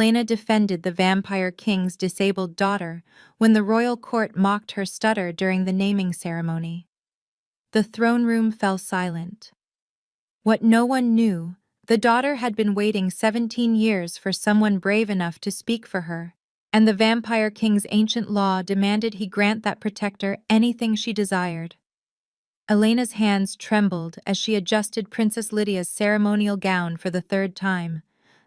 Elena defended the vampire king's disabled daughter when the royal court mocked her stutter during the naming ceremony. The throne room fell silent. What no one knew, the daughter had been waiting 17 years for someone brave enough to speak for her, and the vampire king's ancient law demanded he grant that protector anything she desired. Elena's hands trembled as she adjusted Princess Lydia's ceremonial gown for the third time,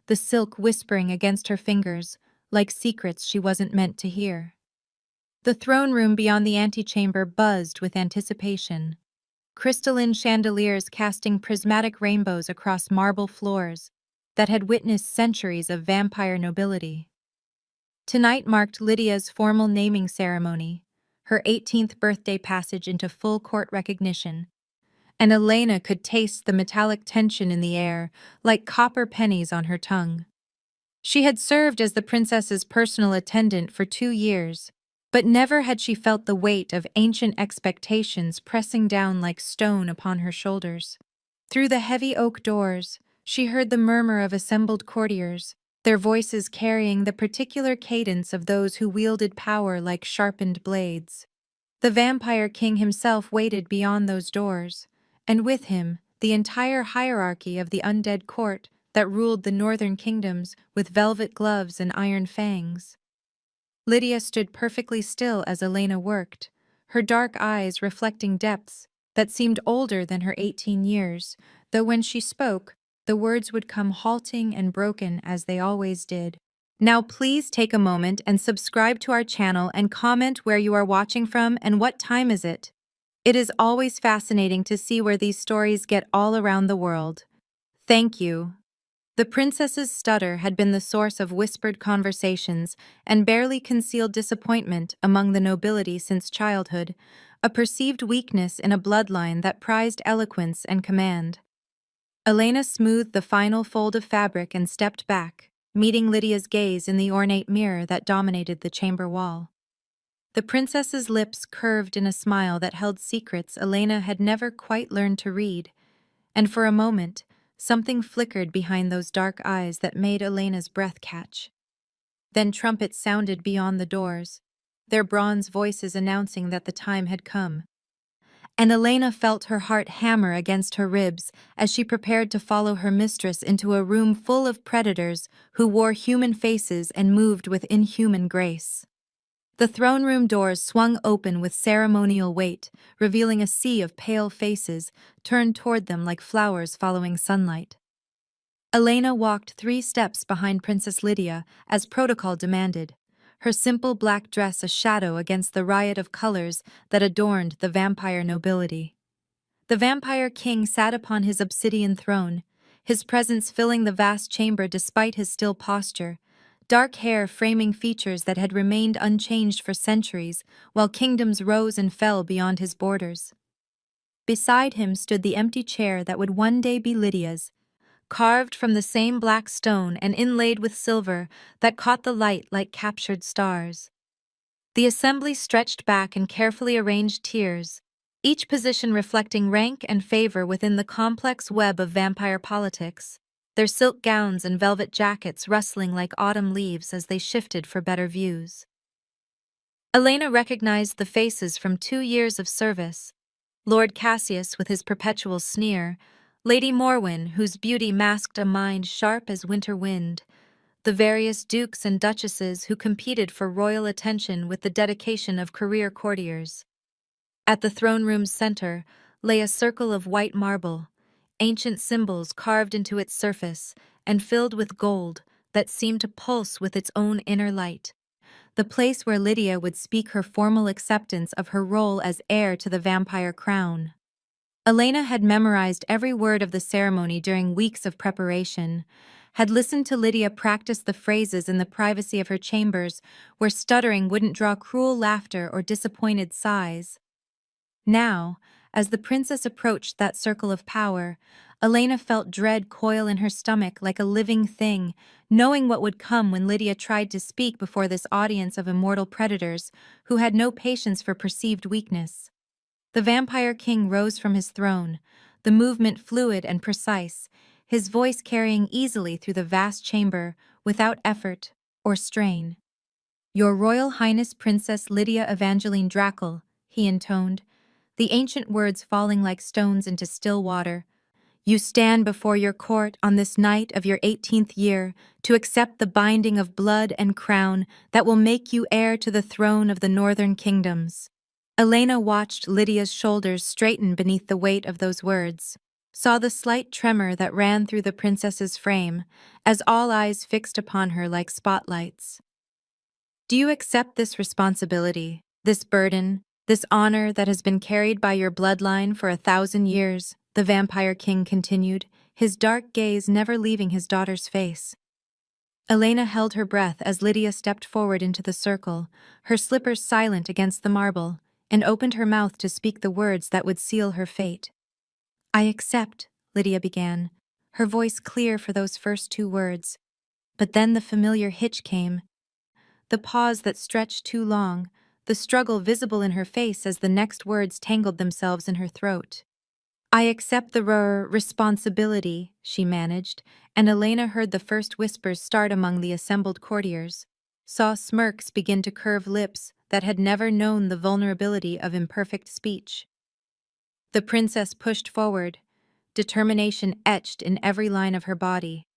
the silk whispering against her fingers like secrets she wasn't meant to hear. The throne room beyond the antechamber buzzed with anticipation, crystalline chandeliers casting prismatic rainbows across marble floors that had witnessed centuries of vampire nobility. Tonight marked Lydia's formal naming ceremony, her 18th birthday passage into full court recognition, and Elena could taste the metallic tension in the air like copper pennies on her tongue. She had served as the princess's personal attendant for 2 years, but never had she felt the weight of ancient expectations pressing down like stone upon her shoulders. Through the heavy oak doors, she heard the murmur of assembled courtiers, their voices carrying the particular cadence of those who wielded power like sharpened blades. The vampire king himself waited beyond those doors, and with him, the entire hierarchy of the undead court that ruled the northern kingdoms with velvet gloves and iron fangs. Lydia stood perfectly still as Elena worked, her dark eyes reflecting depths that seemed older than her 18 years, though when she spoke, the words would come halting and broken as they always did. Now please take a moment and subscribe to our channel and comment where you are watching from and what time is it. It is always fascinating to see where these stories get all around the world. Thank you. The princess's stutter had been the source of whispered conversations and barely concealed disappointment among the nobility since childhood, a perceived weakness in a bloodline that prized eloquence and command. Elena smoothed the final fold of fabric and stepped back, meeting Lydia's gaze in the ornate mirror that dominated the chamber wall. The princess's lips curved in a smile that held secrets Elena had never quite learned to read, and for a moment, something flickered behind those dark eyes that made Elena's breath catch. Then trumpets sounded beyond the doors, their bronze voices announcing that the time had come. And Elena felt her heart hammer against her ribs as she prepared to follow her mistress into a room full of predators who wore human faces and moved with inhuman grace. The throne room doors swung open with ceremonial weight, revealing a sea of pale faces turned toward them like flowers following sunlight. Elena walked 3 steps behind Princess Lydia, as protocol demanded, her simple black dress a shadow against the riot of colors that adorned the vampire nobility. The vampire king sat upon his obsidian throne, his presence filling the vast chamber despite his still posture, dark hair framing features that had remained unchanged for centuries, while kingdoms rose and fell beyond his borders. Beside him stood the empty chair that would one day be Lydia's, carved from the same black stone and inlaid with silver that caught the light like captured stars. The assembly stretched back in carefully arranged tiers, each position reflecting rank and favor within the complex web of vampire politics, their silk gowns and velvet jackets rustling like autumn leaves as they shifted for better views. Elena recognized the faces from 2 years of service, Lord Cassius with his perpetual sneer, Lady Morwen whose beauty masked a mind sharp as winter wind, the various dukes and duchesses who competed for royal attention with the dedication of career courtiers. At the throne room's center lay a circle of white marble, ancient symbols carved into its surface and filled with gold that seemed to pulse with its own inner light, the place where Lydia would speak her formal acceptance of her role as heir to the vampire crown. Elena had memorized every word of the ceremony during weeks of preparation, had listened to Lydia practice the phrases in the privacy of her chambers where stuttering wouldn't draw cruel laughter or disappointed sighs. Now, as the princess approached that circle of power, Elena felt dread coil in her stomach like a living thing, knowing what would come when Lydia tried to speak before this audience of immortal predators who had no patience for perceived weakness. The vampire king rose from his throne, the movement fluid and precise, his voice carrying easily through the vast chamber without effort or strain. "Your Royal Highness Princess Lydia Evangeline Drackle," he intoned, the ancient words falling like stones into still water. "You stand before your court on this night of your 18th year to accept the binding of blood and crown that will make you heir to the throne of the northern kingdoms." Elena watched Lydia's shoulders straighten beneath the weight of those words, saw the slight tremor that ran through the princess's frame, as all eyes fixed upon her like spotlights. "Do you accept this responsibility, this burden, this honor that has been carried by your bloodline for 1,000 years?" the Vampire King continued, his dark gaze never leaving his daughter's face. Elena held her breath as Lydia stepped forward into the circle, her slippers silent against the marble, and opened her mouth to speak the words that would seal her fate. "I accept," Lydia began, her voice clear for those first two words. But then the familiar hitch came, the pause that stretched too long, the struggle visible in her face as the next words tangled themselves in her throat. "I accept the responsibility," she managed, and Elena heard the first whispers start among the assembled courtiers, saw smirks begin to curve lips that had never known the vulnerability of imperfect speech. The princess pushed forward, determination etched in every line of her body.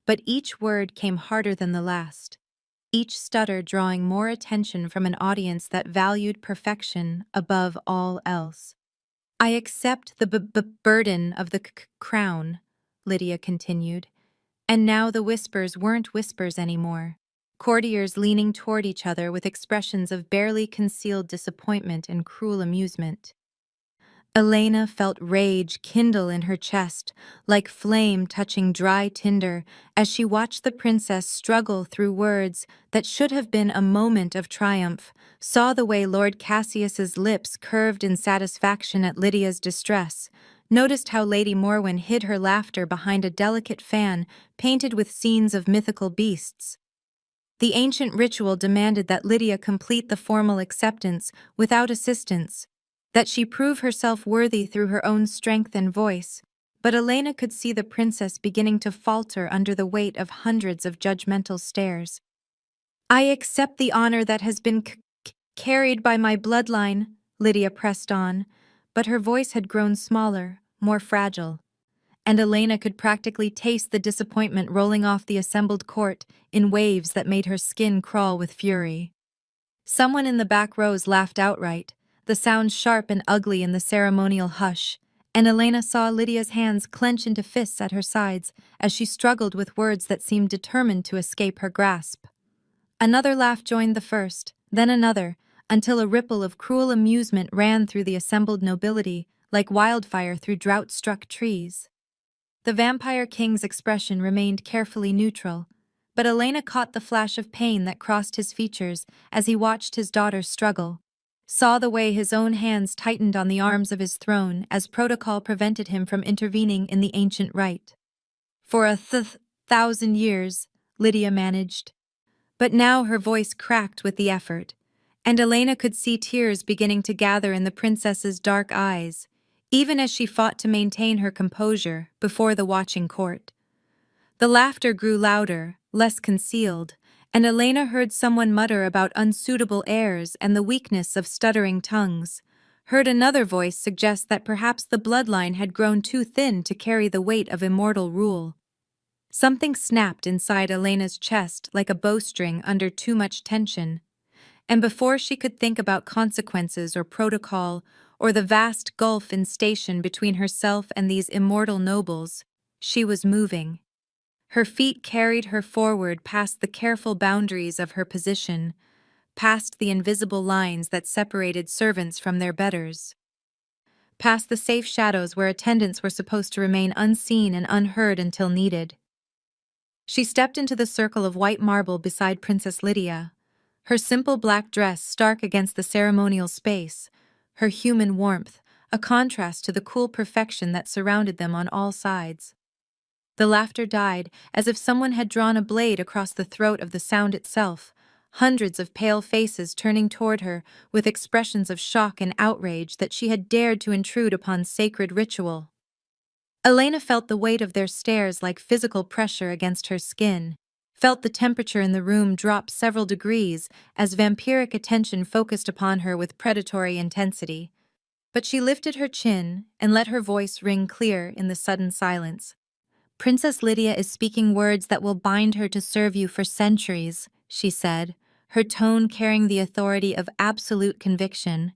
But each word came harder than the last, each stutter drawing more attention from an audience that valued perfection above all else. "I accept the burden of the crown," Lydia continued, and now the whispers weren't whispers anymore. Courtiers leaning toward each other with expressions of barely concealed disappointment and cruel amusement. Elena felt rage kindle in her chest, like flame touching dry tinder, as she watched the princess struggle through words that should have been a moment of triumph, saw the way Lord Cassius's lips curved in satisfaction at Lydia's distress, noticed how Lady Morwen hid her laughter behind a delicate fan painted with scenes of mythical beasts. The ancient ritual demanded that Lydia complete the formal acceptance without assistance, that she prove herself worthy through her own strength and voice, but Elena could see the princess beginning to falter under the weight of hundreds of judgmental stares. "I accept the honor that has been carried by my bloodline," Lydia pressed on, but her voice had grown smaller, more fragile, and Elena could practically taste the disappointment rolling off the assembled court in waves that made her skin crawl with fury. Someone in the back rows laughed outright, the sound sharp and ugly in the ceremonial hush, and Elena saw Lydia's hands clench into fists at her sides as she struggled with words that seemed determined to escape her grasp. Another laugh joined the first, then another, until a ripple of cruel amusement ran through the assembled nobility, like wildfire through drought-struck trees. The Vampire King's expression remained carefully neutral, but Elena caught the flash of pain that crossed his features as he watched his daughter struggle, saw the way his own hands tightened on the arms of his throne as protocol prevented him from intervening in the ancient rite. "For 1,000 years," Lydia managed. But now her voice cracked with the effort, and Elena could see tears beginning to gather in the princess's dark eyes, even as she fought to maintain her composure before the watching court. The laughter grew louder, less concealed, and Elena heard someone mutter about unsuitable airs and the weakness of stuttering tongues, heard another voice suggest that perhaps the bloodline had grown too thin to carry the weight of immortal rule. Something snapped inside Elena's chest like a bowstring under too much tension, and before she could think about consequences or protocol or the vast gulf in station between herself and these immortal nobles, she was moving. Her feet carried her forward past the careful boundaries of her position, past the invisible lines that separated servants from their betters, past the safe shadows where attendants were supposed to remain unseen and unheard until needed. She stepped into the circle of white marble beside Princess Lydia, her simple black dress stark against the ceremonial space, her human warmth a contrast to the cool perfection that surrounded them on all sides. The laughter died, as if someone had drawn a blade across the throat of the sound itself, hundreds of pale faces turning toward her with expressions of shock and outrage that she had dared to intrude upon sacred ritual. Elena felt the weight of their stares like physical pressure against her skin, felt the temperature in the room drop several degrees as vampiric attention focused upon her with predatory intensity. But she lifted her chin and let her voice ring clear in the sudden silence. "Princess Lydia is speaking words that will bind her to serve you for centuries," she said, her tone carrying the authority of absolute conviction.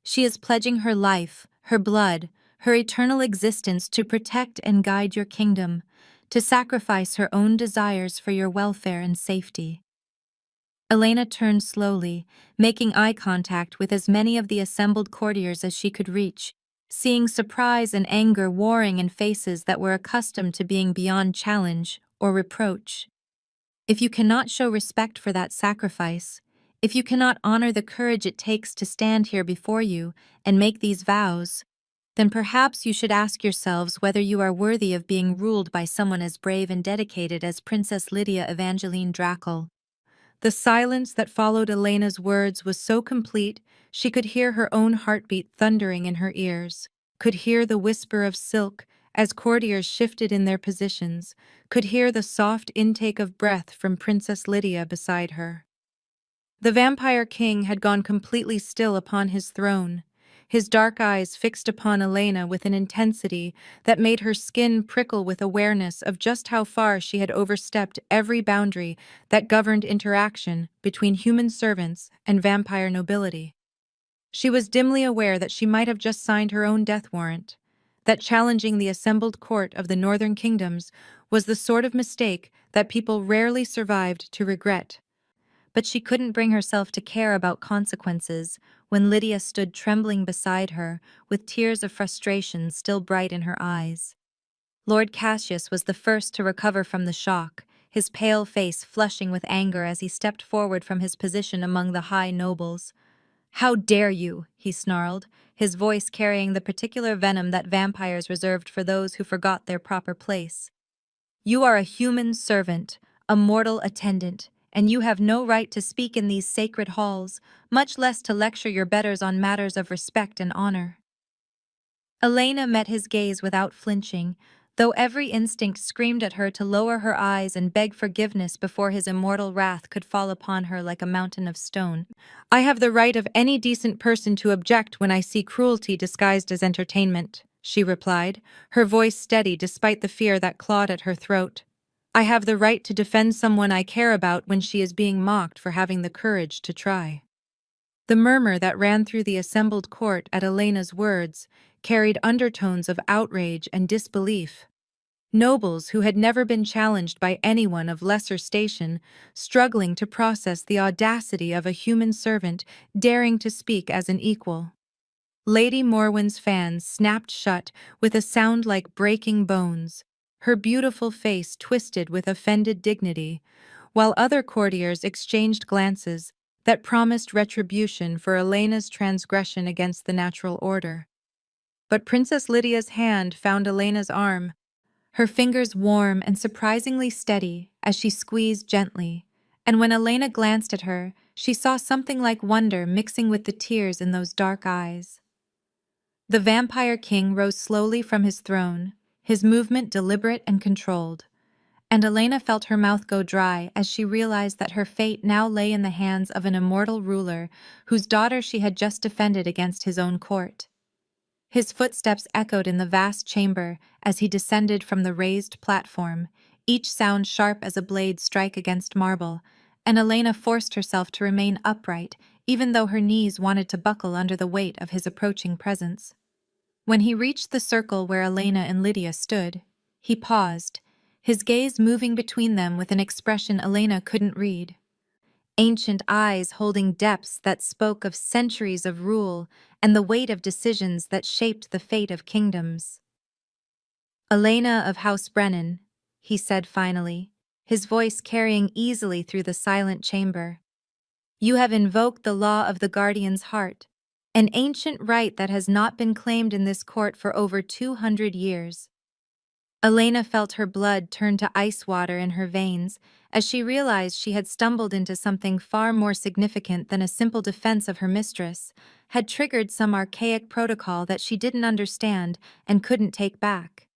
"She is pledging her life, her blood, her eternal existence to protect and guide your kingdom, to sacrifice her own desires for your welfare and safety." Elena turned slowly, making eye contact with as many of the assembled courtiers as she could reach, seeing surprise and anger warring in faces that were accustomed to being beyond challenge or reproach. If you cannot show respect for that sacrifice, if you cannot honor the courage it takes to stand here before you and make these vows, then perhaps you should ask yourselves whether you are worthy of being ruled by someone as brave and dedicated as Princess Lydia Evangeline Drackle. The silence that followed Elena's words was so complete she could hear her own heartbeat thundering in her ears, could hear the whisper of silk as courtiers shifted in their positions, could hear the soft intake of breath from Princess Lydia beside her. The vampire king had gone completely still upon his throne, his dark eyes fixed upon Elena with an intensity that made her skin prickle with awareness of just how far she had overstepped every boundary that governed interaction between human servants and vampire nobility. She was dimly aware that she might have just signed her own death warrant, that challenging the assembled court of the northern kingdoms was the sort of mistake that people rarely survived to regret. But she couldn't bring herself to care about consequences when Lydia stood trembling beside her, with tears of frustration still bright in her eyes. Lord Cassius was the first to recover from the shock, his pale face flushing with anger as he stepped forward from his position among the high nobles. "How dare you?" he snarled, his voice carrying the particular venom that vampires reserved for those who forgot their proper place. "You are a human servant, a mortal attendant, and you have no right to speak in these sacred halls, much less to lecture your betters on matters of respect and honor." Elena met his gaze without flinching, though every instinct screamed at her to lower her eyes and beg forgiveness before his immortal wrath could fall upon her like a mountain of stone. "I have the right of any decent person to object when I see cruelty disguised as entertainment," she replied, her voice steady despite the fear that clawed at her throat. "I have the right to defend someone I care about when she is being mocked for having the courage to try." The murmur that ran through the assembled court at Elena's words carried undertones of outrage and disbelief. Nobles who had never been challenged by anyone of lesser station, struggling to process the audacity of a human servant daring to speak as an equal. Lady Morwen's fan snapped shut with a sound like breaking bones, her beautiful face twisted with offended dignity, while other courtiers exchanged glances that promised retribution for Elena's transgression against the natural order. But Princess Lydia's hand found Elena's arm, her fingers warm and surprisingly steady as she squeezed gently, and when Elena glanced at her, she saw something like wonder mixing with the tears in those dark eyes. The vampire king rose slowly from his throne, his movement deliberate and controlled, and Elena felt her mouth go dry as she realized that her fate now lay in the hands of an immortal ruler whose daughter she had just defended against his own court. His footsteps echoed in the vast chamber as he descended from the raised platform, each sound sharp as a blade strike against marble, and Elena forced herself to remain upright, even though her knees wanted to buckle under the weight of his approaching presence. When he reached the circle where Elena and Lydia stood, he paused, his gaze moving between them with an expression Elena couldn't read. Ancient eyes holding depths that spoke of centuries of rule and the weight of decisions that shaped the fate of kingdoms. "Elena of House Brennan," he said finally, his voice carrying easily through the silent chamber. "You have invoked the law of the guardian's heart, an ancient right that has not been claimed in this court for over 200 years. Elena felt her blood turn to ice water in her veins as she realized she had stumbled into something far more significant than a simple defense of her mistress, had triggered some archaic protocol that she didn't understand and couldn't take back.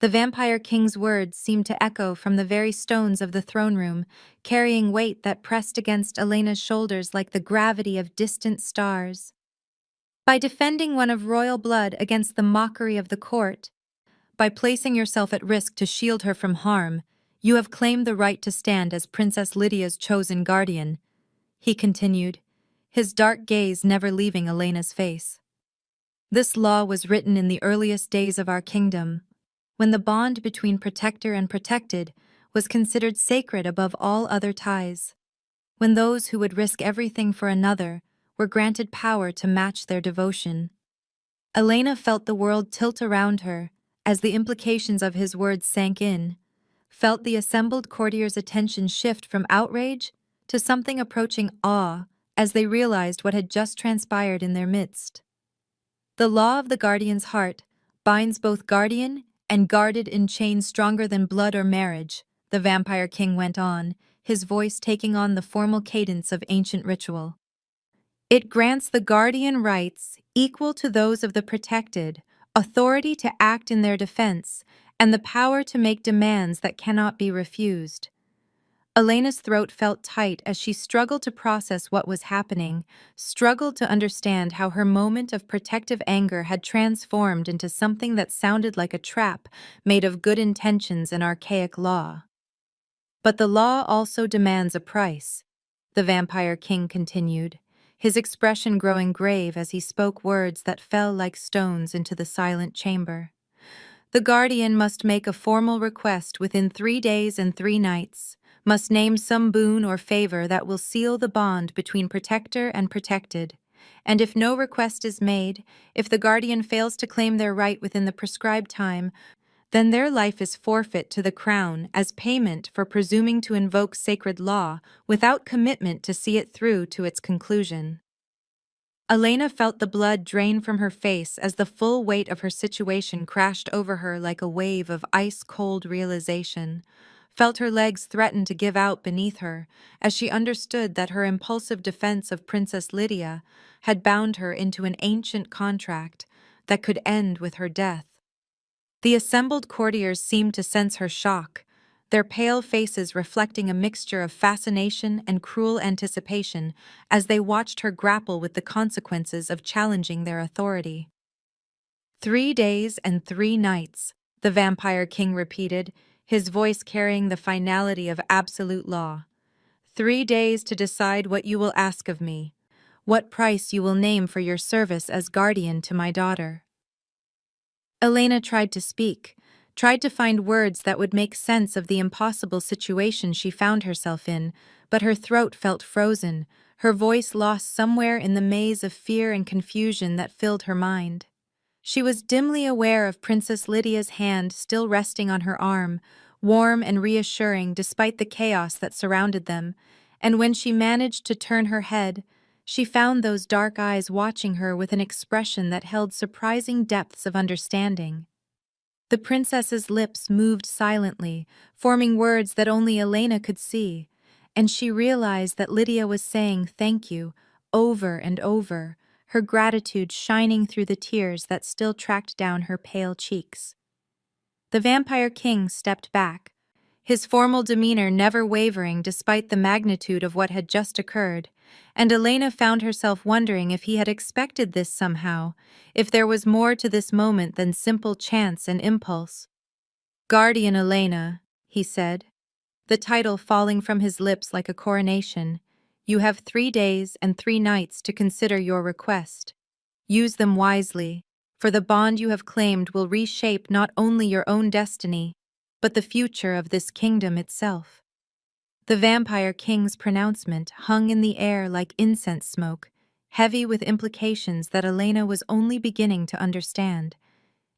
The vampire king's words seemed to echo from the very stones of the throne room, carrying weight that pressed against Elena's shoulders like the gravity of distant stars. By defending one of royal blood against the mockery of the court, by placing yourself at risk to shield her from harm, you have claimed the right to stand as Princess Lydia's chosen guardian, he continued, his dark gaze never leaving Elena's face. This law was written in the earliest days of our kingdom, when the bond between protector and protected was considered sacred above all other ties, when those who would risk everything for another were granted power to match their devotion. Elena felt the world tilt around her as the implications of his words sank in, felt the assembled courtiers' attention shift from outrage to something approaching awe as they realized what had just transpired in their midst. The law of the guardian's heart binds both guardian and guarded in chains stronger than blood or marriage, the vampire king went on, his voice taking on the formal cadence of ancient ritual. It grants the guardian rights equal to those of the protected, authority to act in their defense, and the power to make demands that cannot be refused. Elena's throat felt tight as she struggled to process what was happening, struggled to understand how her moment of protective anger had transformed into something that sounded like a trap made of good intentions and archaic law. But the law also demands a price, the vampire king continued, his expression growing grave as he spoke words that fell like stones into the silent chamber. The guardian must make a formal request within 3 days and 3 nights, must name some boon or favor that will seal the bond between protector and protected. And if no request is made, if the guardian fails to claim their right within the prescribed time, then their life is forfeit to the crown as payment for presuming to invoke sacred law without commitment to see it through to its conclusion. Elena felt the blood drain from her face as the full weight of her situation crashed over her like a wave of ice-cold realization, felt her legs threaten to give out beneath her as she understood that her impulsive defense of Princess Lydia had bound her into an ancient contract that could end with her death. The assembled courtiers seemed to sense her shock, their pale faces reflecting a mixture of fascination and cruel anticipation as they watched her grapple with the consequences of challenging their authority. 3 days and 3 nights, the vampire king repeated, his voice carrying the finality of absolute law. 3 days to decide what you will ask of me, what price you will name for your service as guardian to my daughter. Elena tried to speak, tried to find words that would make sense of the impossible situation she found herself in, but her throat felt frozen, her voice lost somewhere in the maze of fear and confusion that filled her mind. She was dimly aware of Princess Lydia's hand still resting on her arm, warm and reassuring despite the chaos that surrounded them, and when she managed to turn her head, she found those dark eyes watching her with an expression that held surprising depths of understanding. The princess's lips moved silently, forming words that only Elena could see, and she realized that Lydia was saying thank you over and over, her gratitude shining through the tears that still tracked down her pale cheeks. The vampire king stepped back, his formal demeanor never wavering despite the magnitude of what had just occurred, and Elena found herself wondering if he had expected this somehow, if there was more to this moment than simple chance and impulse. "Guardian Elena," he said, the title falling from his lips like a coronation, "you have 3 days and 3 nights to consider your request. Use them wisely, for the bond you have claimed will reshape not only your own destiny, but the future of this kingdom itself." The vampire king's pronouncement hung in the air like incense smoke, heavy with implications that Elena was only beginning to understand,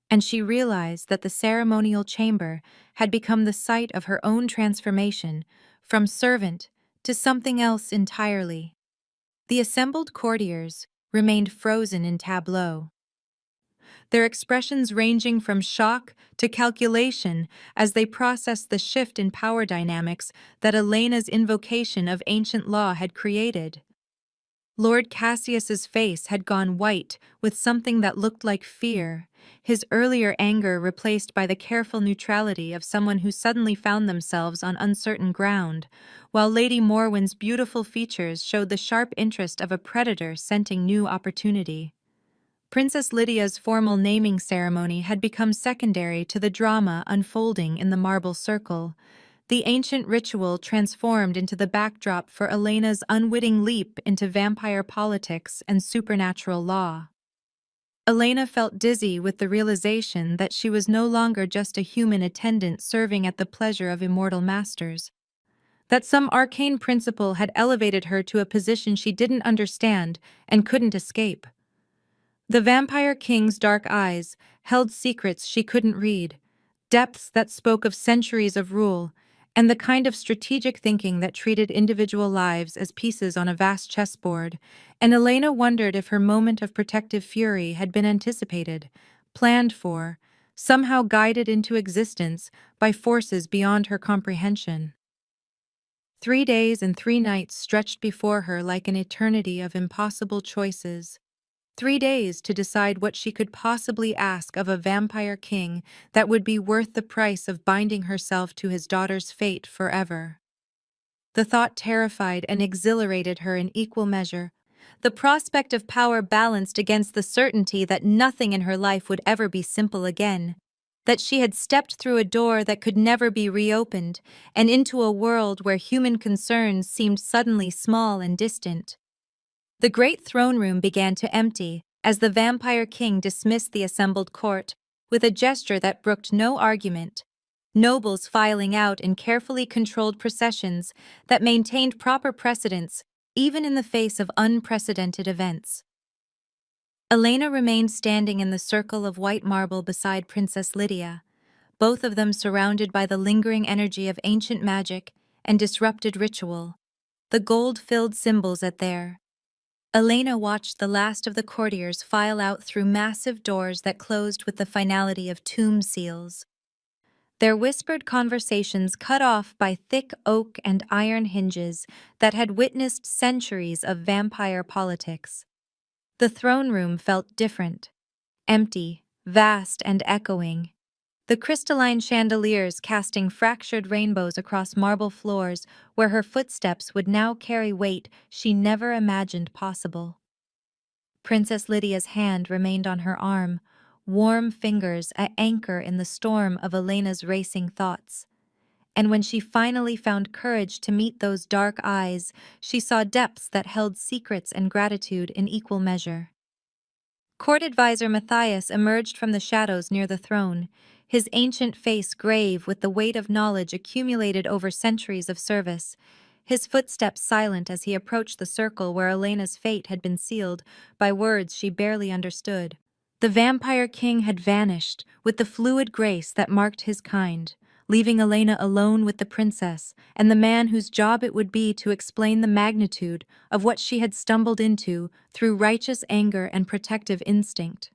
and she realized that the ceremonial chamber had become the site of her own transformation from servant to something else entirely. The assembled courtiers remained frozen in tableau, their expressions ranging from shock to calculation as they processed the shift in power dynamics that Elena's invocation of ancient law had created. Lord Cassius's face had gone white with something that looked like fear, his earlier anger replaced by the careful neutrality of someone who suddenly found themselves on uncertain ground, while Lady Morwen's beautiful features showed the sharp interest of a predator scenting new opportunity. Princess Lydia's formal naming ceremony had become secondary to the drama unfolding in the marble circle. The ancient ritual transformed into the backdrop for Elena's unwitting leap into vampire politics and supernatural law. Elena felt dizzy with the realization that she was no longer just a human attendant serving at the pleasure of immortal masters. That some arcane principle had elevated her to a position she didn't understand and couldn't escape. The vampire king's dark eyes held secrets she couldn't read, depths that spoke of centuries of rule, and the kind of strategic thinking that treated individual lives as pieces on a vast chessboard, and Elena wondered if her moment of protective fury had been anticipated, planned for, somehow guided into existence by forces beyond her comprehension. 3 days and 3 nights stretched before her like an eternity of impossible choices. 3 days to decide what she could possibly ask of a vampire king that would be worth the price of binding herself to his daughter's fate forever. The thought terrified and exhilarated her in equal measure. The prospect of power balanced against the certainty that nothing in her life would ever be simple again, that she had stepped through a door that could never be reopened, and into a world where human concerns seemed suddenly small and distant. The great throne room began to empty as the vampire king dismissed the assembled court with a gesture that brooked no argument, nobles filing out in carefully controlled processions that maintained proper precedence even in the face of unprecedented events. Elena remained standing in the circle of white marble beside Princess Lydia, both of them surrounded by the lingering energy of ancient magic and disrupted ritual, the gold-filled symbols at their. Elena watched the last of the courtiers file out through massive doors that closed with the finality of tomb seals. Their whispered conversations cut off by thick oak and iron hinges that had witnessed centuries of vampire politics. The throne room felt different, empty, vast, and echoing. The crystalline chandeliers casting fractured rainbows across marble floors where her footsteps would now carry weight she never imagined possible. Princess Lydia's hand remained on her arm, warm fingers at anchor in the storm of Elena's racing thoughts. And when she finally found courage to meet those dark eyes, she saw depths that held secrets and gratitude in equal measure. Court advisor Matthias emerged from the shadows near the throne, his ancient face grave with the weight of knowledge accumulated over centuries of service, his footsteps silent as he approached the circle where Elena's fate had been sealed by words she barely understood. The vampire king had vanished with the fluid grace that marked his kind, leaving Elena alone with the princess and the man whose job it would be to explain the magnitude of what she had stumbled into through righteous anger and protective instinct.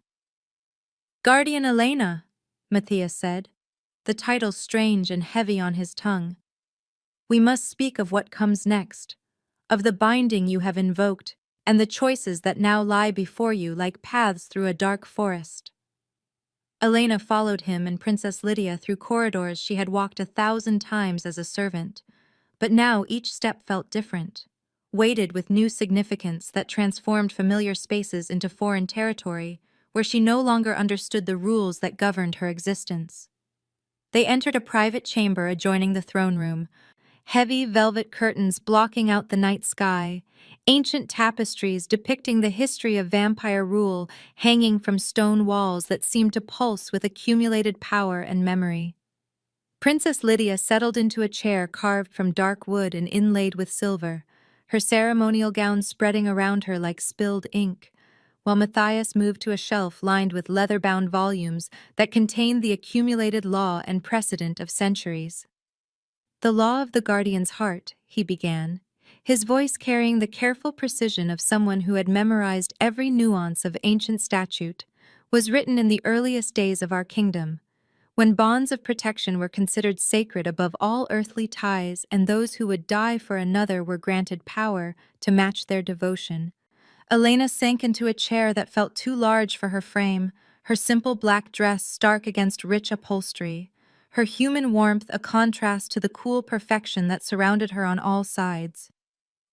"Guardian Elena," Matthias said, the title strange and heavy on his tongue. "We must speak of what comes next, of the binding you have invoked, and the choices that now lie before you like paths through a dark forest." Elena followed him and Princess Lydia through corridors she had walked 1,000 times as a servant, but now each step felt different, weighted with new significance that transformed familiar spaces into foreign territory, where she no longer understood the rules that governed her existence. They entered a private chamber adjoining the throne room, heavy velvet curtains blocking out the night sky, ancient tapestries depicting the history of vampire rule hanging from stone walls that seemed to pulse with accumulated power and memory. Princess Lydia settled into a chair carved from dark wood and inlaid with silver, her ceremonial gown spreading around her like spilled ink, while Matthias moved to a shelf lined with leather-bound volumes that contained the accumulated law and precedent of centuries. "The law of the guardian's heart," he began, his voice carrying the careful precision of someone who had memorized every nuance of ancient statute, was written in the earliest days of our kingdom, when bonds of protection were considered sacred above all earthly ties and those who would die for another were granted power to match their devotion. Elena sank into a chair that felt too large for her frame, her simple black dress stark against rich upholstery, her human warmth a contrast to the cool perfection that surrounded her on all sides.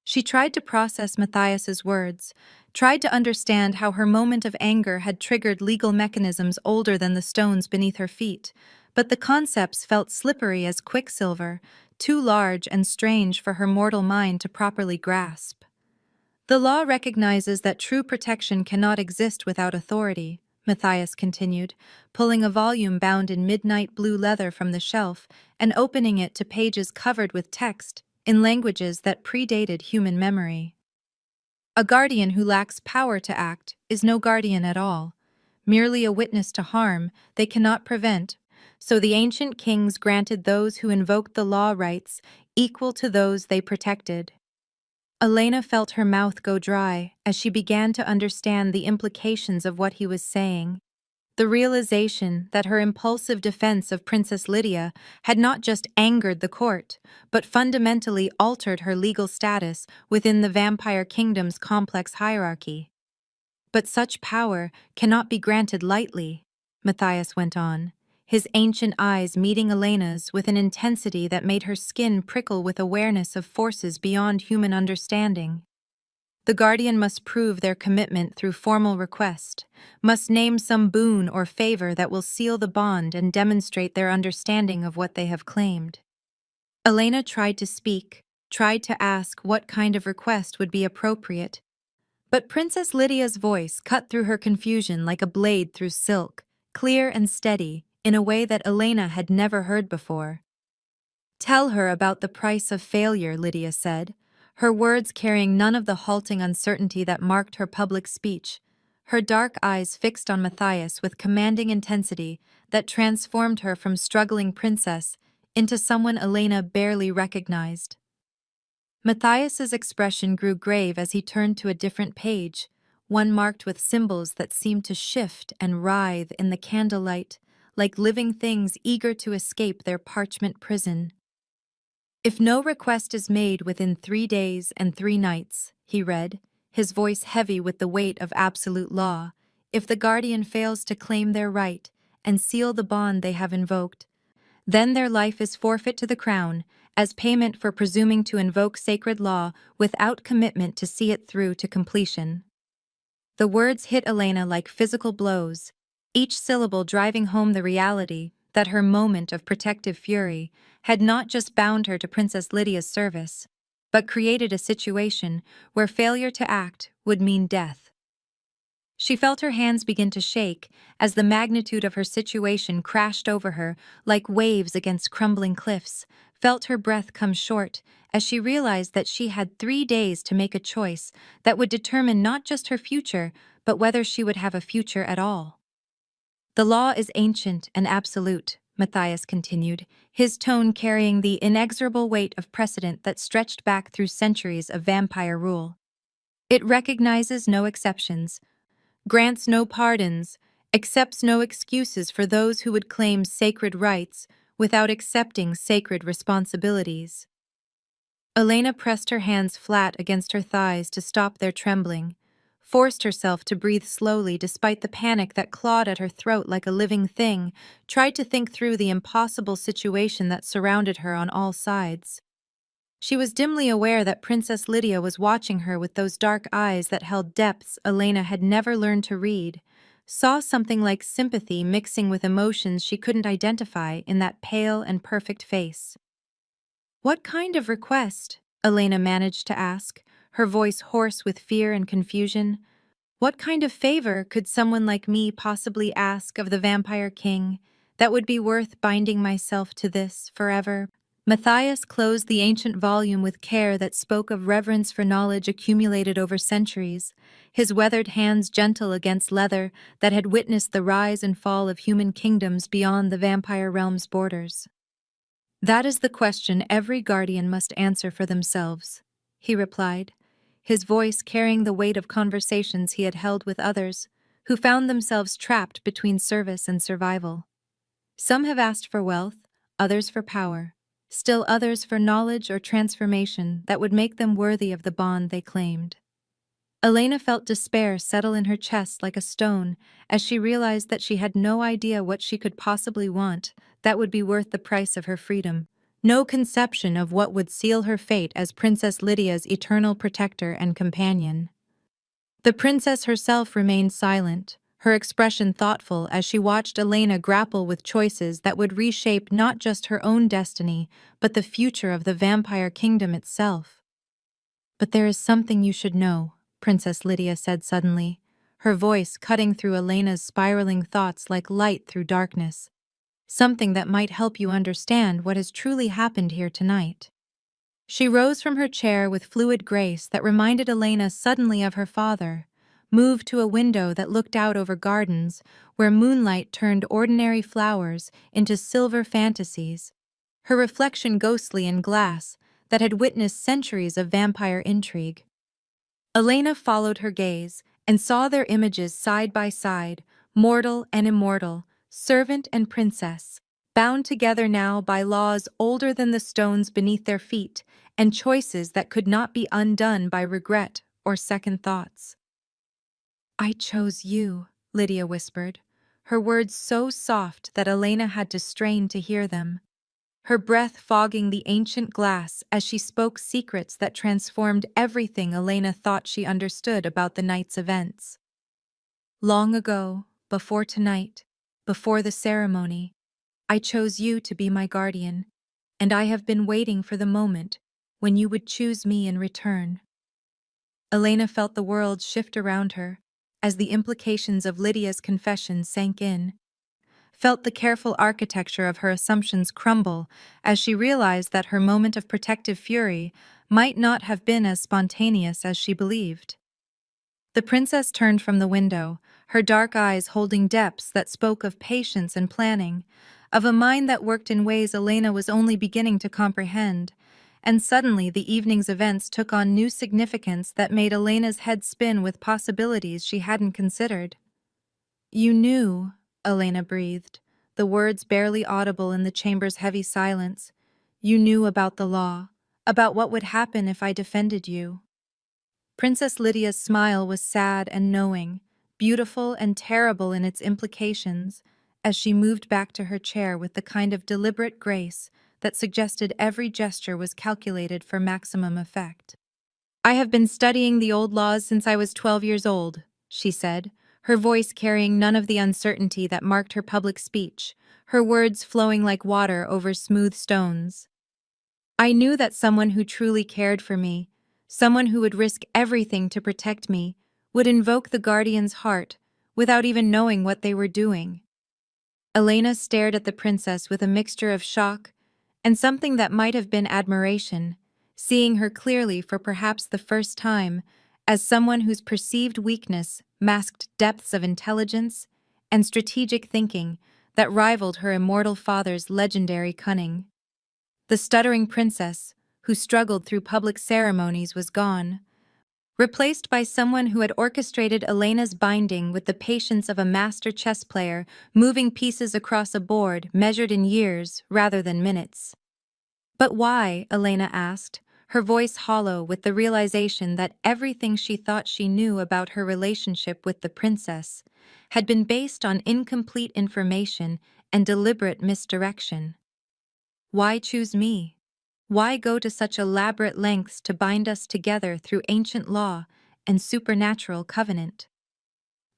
She tried to process Matthias's words, tried to understand how her moment of anger had triggered legal mechanisms older than the stones beneath her feet, but the concepts felt slippery as quicksilver, too large and strange for her mortal mind to properly grasp. The law recognizes that true protection cannot exist without authority, Matthias continued, pulling a volume bound in midnight blue leather from the shelf and opening it to pages covered with text in languages that predated human memory. A guardian who lacks power to act is no guardian at all, merely a witness to harm they cannot prevent, so the ancient kings granted those who invoked the law rights equal to those they protected. Elena felt her mouth go dry as she began to understand the implications of what he was saying. The realization that her impulsive defense of Princess Lydia had not just angered the court, but fundamentally altered her legal status within the vampire kingdom's complex hierarchy. But such power cannot be granted lightly, Matthias went on, his ancient eyes meeting Elena's with an intensity that made her skin prickle with awareness of forces beyond human understanding. The guardian must prove their commitment through formal request, must name some boon or favor that will seal the bond and demonstrate their understanding of what they have claimed. Elena tried to speak, tried to ask what kind of request would be appropriate, but Princess Lydia's voice cut through her confusion like a blade through silk, clear and steady, in a way that Elena had never heard before. "Tell her about the price of failure," Lydia said, her words carrying none of the halting uncertainty that marked her public speech, her dark eyes fixed on Matthias with commanding intensity that transformed her from struggling princess into someone Elena barely recognized. Matthias's expression grew grave as he turned to a different page, one marked with symbols that seemed to shift and writhe in the candlelight, like living things eager to escape their parchment prison. "If no request is made within 3 days and 3 nights," he read, his voice heavy with the weight of absolute law, "if the guardian fails to claim their right and seal the bond they have invoked, then their life is forfeit to the crown as payment for presuming to invoke sacred law without commitment to see it through to completion." The words hit Elena like physical blows, each syllable driving home the reality that her moment of protective fury had not just bound her to Princess Lydia's service, but created a situation where failure to act would mean death. She felt her hands begin to shake as the magnitude of her situation crashed over her like waves against crumbling cliffs, felt her breath come short as she realized that she had 3 days to make a choice that would determine not just her future, but whether she would have a future at all. "The law is ancient and absolute," Matthias continued, his tone carrying the inexorable weight of precedent that stretched back through centuries of vampire rule. "It recognizes no exceptions, grants no pardons, accepts no excuses for those who would claim sacred rights without accepting sacred responsibilities." Elena pressed her hands flat against her thighs to stop their trembling, forced herself to breathe slowly despite the panic that clawed at her throat like a living thing, tried to think through the impossible situation that surrounded her on all sides. She was dimly aware that Princess Lydia was watching her with those dark eyes that held depths Elena had never learned to read, saw something like sympathy mixing with emotions she couldn't identify in that pale and perfect face. "What kind of request?" Elena managed to ask, her voice hoarse with fear and confusion. "What kind of favor could someone like me possibly ask of the Vampire King that would be worth binding myself to this forever?" Matthias closed the ancient volume with care that spoke of reverence for knowledge accumulated over centuries, his weathered hands gentle against leather that had witnessed the rise and fall of human kingdoms beyond the vampire realm's borders. "That is the question every guardian must answer for themselves," he replied, his voice carrying the weight of conversations he had held with others who found themselves trapped between service and survival. "Some have asked for wealth, others for power, still others for knowledge or transformation that would make them worthy of the bond they claimed." Elena felt despair settle in her chest like a stone as she realized that she had no idea what she could possibly want that would be worth the price of her freedom. No conception of what would seal her fate as Princess Lydia's eternal protector and companion. The princess herself remained silent, her expression thoughtful as she watched Elena grapple with choices that would reshape not just her own destiny, but the future of the vampire kingdom itself. "But there is something you should know," Princess Lydia said suddenly, her voice cutting through Elena's spiraling thoughts like light through darkness. "Something that might help you understand what has truly happened here tonight." She rose from her chair with fluid grace that reminded Elena suddenly of her father, moved to a window that looked out over gardens where moonlight turned ordinary flowers into silver fantasies, her reflection ghostly in glass that had witnessed centuries of vampire intrigue. Elena followed her gaze and saw their images side by side, mortal and immortal, servant and princess, bound together now by laws older than the stones beneath their feet and choices that could not be undone by regret or second thoughts. "I chose you," Lydia whispered, her words so soft that Elena had to strain to hear them, her breath fogging the ancient glass as she spoke secrets that transformed everything Elena thought she understood about the night's events. "Long ago, before tonight, before the ceremony, I chose you to be my guardian, and I have been waiting for the moment when you would choose me in return." Elena felt the world shift around her as the implications of Lydia's confession sank in, felt the careful architecture of her assumptions crumble as she realized that her moment of protective fury might not have been as spontaneous as she believed. The princess turned from the window, her dark eyes holding depths that spoke of patience and planning, of a mind that worked in ways Elena was only beginning to comprehend, and suddenly the evening's events took on new significance that made Elena's head spin with possibilities she hadn't considered. "You knew," Elena breathed, the words barely audible in the chamber's heavy silence. "You knew about the law, about what would happen if I defended you." Princess Lydia's smile was sad and knowing, beautiful and terrible in its implications, as she moved back to her chair with the kind of deliberate grace that suggested every gesture was calculated for maximum effect. "I have been studying the old laws since I was 12 years old," she said, her voice carrying none of the uncertainty that marked her public speech, her words flowing like water over smooth stones. "I knew that someone who truly cared for me, someone who would risk everything to protect me, would invoke the guardian's heart without even knowing what they were doing." Elena stared at the princess with a mixture of shock and something that might have been admiration, seeing her clearly for perhaps the first time as someone whose perceived weakness masked depths of intelligence and strategic thinking that rivaled her immortal father's legendary cunning. The stuttering princess, who struggled through public ceremonies, was gone, replaced by someone who had orchestrated Elena's binding with the patience of a master chess player moving pieces across a board measured in years rather than minutes. "But why?" Elena asked, her voice hollow with the realization that everything she thought she knew about her relationship with the princess had been based on incomplete information and deliberate misdirection. "Why choose me? Why go to such elaborate lengths to bind us together through ancient law and supernatural covenant?"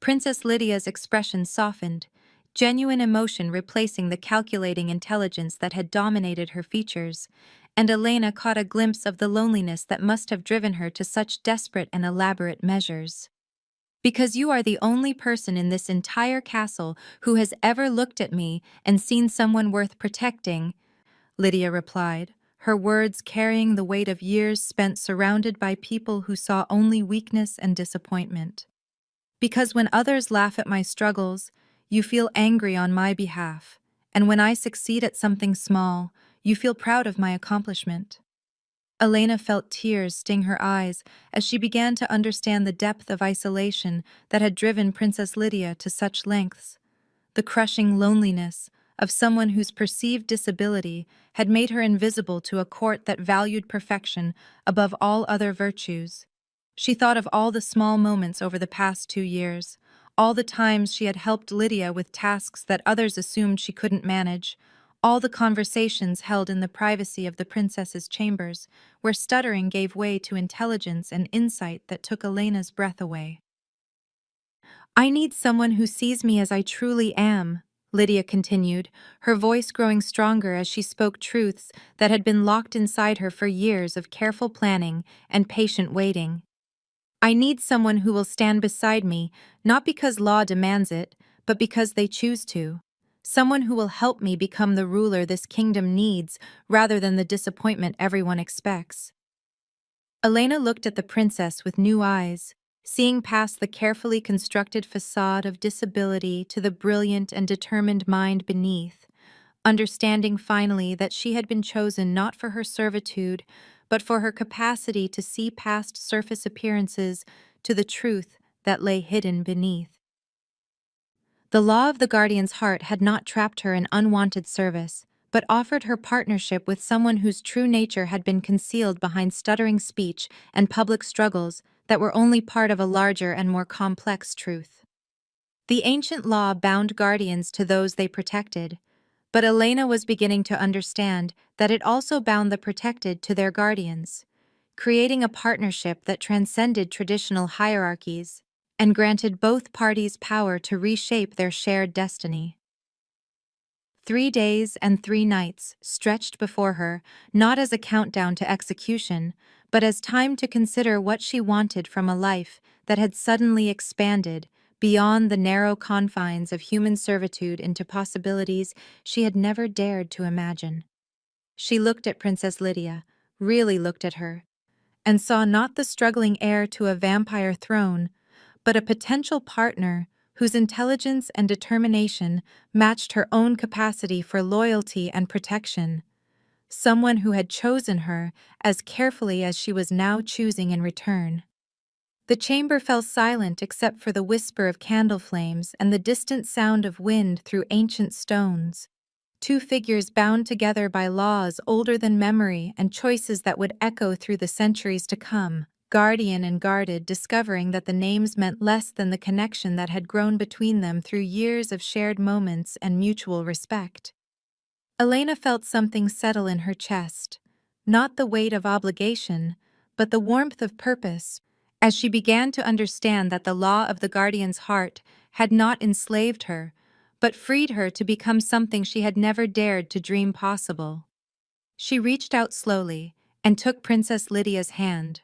Princess Lydia's expression softened, genuine emotion replacing the calculating intelligence that had dominated her features, and Elena caught a glimpse of the loneliness that must have driven her to such desperate and elaborate measures. "Because you are the only person in this entire castle who has ever looked at me and seen someone worth protecting," Lydia replied, her words carrying the weight of years spent surrounded by people who saw only weakness and disappointment. "Because when others laugh at my struggles, you feel angry on my behalf, and when I succeed at something small, you feel proud of my accomplishment." Elena felt tears sting her eyes as she began to understand the depth of isolation that had driven Princess Lydia to such lengths, the crushing loneliness of someone whose perceived disability had made her invisible to a court that valued perfection above all other virtues. She thought of all the small moments over the past 2 years, all the times she had helped Lydia with tasks that others assumed she couldn't manage, all the conversations held in the privacy of the princess's chambers, where stuttering gave way to intelligence and insight that took Elena's breath away. "I need someone who sees me as I truly am," Lydia continued, her voice growing stronger as she spoke truths that had been locked inside her for years of careful planning and patient waiting. "I need someone who will stand beside me, not because law demands it, but because they choose to. Someone who will help me become the ruler this kingdom needs rather than the disappointment everyone expects." Elena looked at the princess with new eyes, seeing past the carefully constructed facade of disability to the brilliant and determined mind beneath, understanding finally that she had been chosen not for her servitude, but for her capacity to see past surface appearances to the truth that lay hidden beneath. The law of the guardian's heart had not trapped her in unwanted service, but offered her partnership with someone whose true nature had been concealed behind stuttering speech and public struggles that were only part of a larger and more complex truth. The ancient law bound guardians to those they protected, but Elena was beginning to understand that it also bound the protected to their guardians, creating a partnership that transcended traditional hierarchies and granted both parties power to reshape their shared destiny. 3 days and 3 nights stretched before her, not as a countdown to execution, but as time to consider what she wanted from a life that had suddenly expanded beyond the narrow confines of human servitude into possibilities she had never dared to imagine. She looked at Princess Lydia, really looked at her, and saw not the struggling heir to a vampire throne, but a potential partner whose intelligence and determination matched her own capacity for loyalty and protection, someone who had chosen her as carefully as she was now choosing in return. The chamber fell silent except for the whisper of candle flames and the distant sound of wind through ancient stones. Two figures bound together by laws older than memory and choices that would echo through the centuries to come, guardian and guarded, discovering that the names meant less than the connection that had grown between them through years of shared moments and mutual respect. Elena felt something settle in her chest, not the weight of obligation, but the warmth of purpose, as she began to understand that the law of the guardian's heart had not enslaved her, but freed her to become something she had never dared to dream possible. She reached out slowly and took Princess Lydia's hand,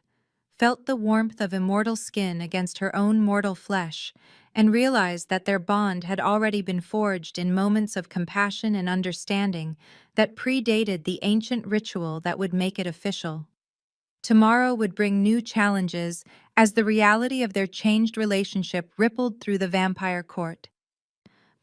felt the warmth of immortal skin against her own mortal flesh, and realized that their bond had already been forged in moments of compassion and understanding that predated the ancient ritual that would make it official. Tomorrow would bring new challenges as the reality of their changed relationship rippled through the vampire court.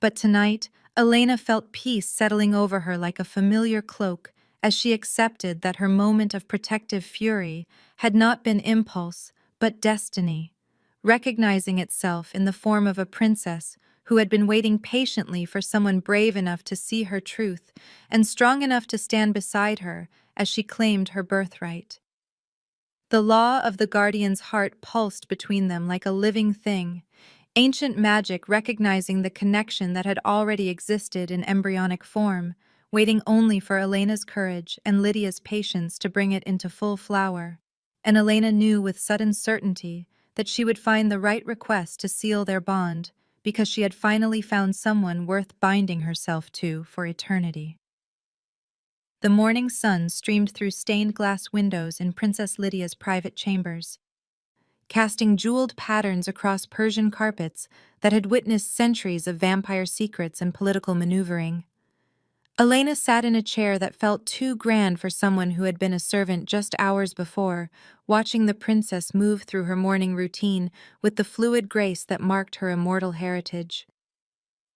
But tonight, Elena felt peace settling over her like a familiar cloak as she accepted that her moment of protective fury had not been impulse, but destiny, recognizing itself in the form of a princess who had been waiting patiently for someone brave enough to see her truth and strong enough to stand beside her as she claimed her birthright. The law of the guardian's heart pulsed between them like a living thing, ancient magic recognizing the connection that had already existed in embryonic form, waiting only for Elena's courage and Lydia's patience to bring it into full flower. And Elena knew with sudden certainty that she would find the right request to seal their bond, because she had finally found someone worth binding herself to for eternity. The morning sun streamed through stained glass windows in Princess Lydia's private chambers, casting jeweled patterns across Persian carpets that had witnessed centuries of vampire secrets and political maneuvering. Elena sat in a chair that felt too grand for someone who had been a servant just hours before, watching the princess move through her morning routine with the fluid grace that marked her immortal heritage.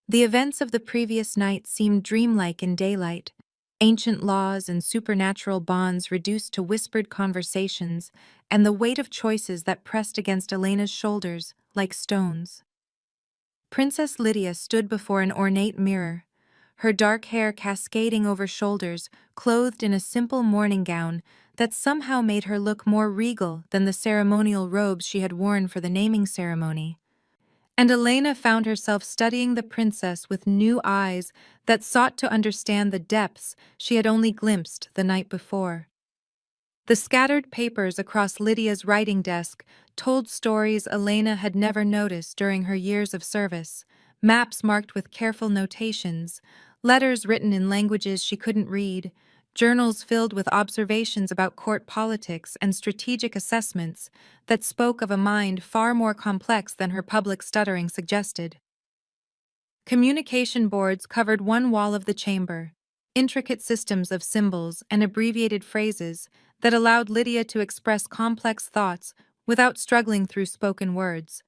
The events of the previous night seemed dreamlike in daylight, ancient laws and supernatural bonds reduced to whispered conversations, and the weight of choices that pressed against Elena's shoulders like stones. Princess Lydia stood before an ornate mirror, her dark hair cascading over shoulders, clothed in a simple morning gown that somehow made her look more regal than the ceremonial robes she had worn for the naming ceremony. And Elena found herself studying the princess with new eyes that sought to understand the depths she had only glimpsed the night before. The scattered papers across Lydia's writing desk told stories Elena had never noticed during her years of service, maps marked with careful notations, letters written in languages she couldn't read, journals filled with observations about court politics and strategic assessments that spoke of a mind far more complex than her public stuttering suggested. Communication boards covered one wall of the chamber, intricate systems of symbols and abbreviated phrases that allowed Lydia to express complex thoughts without struggling through spoken words.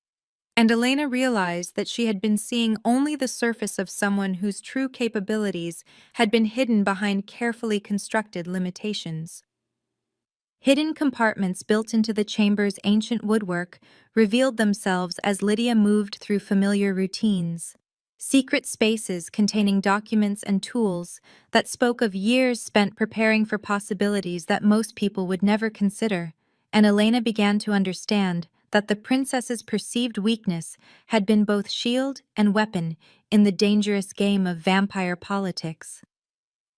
And Elena realized that she had been seeing only the surface of someone whose true capabilities had been hidden behind carefully constructed limitations. Hidden compartments built into the chamber's ancient woodwork revealed themselves as Lydia moved through familiar routines. Secret spaces containing documents and tools that spoke of years spent preparing for possibilities that most people would never consider, and Elena began to understand that the princess's perceived weakness had been both shield and weapon in the dangerous game of vampire politics.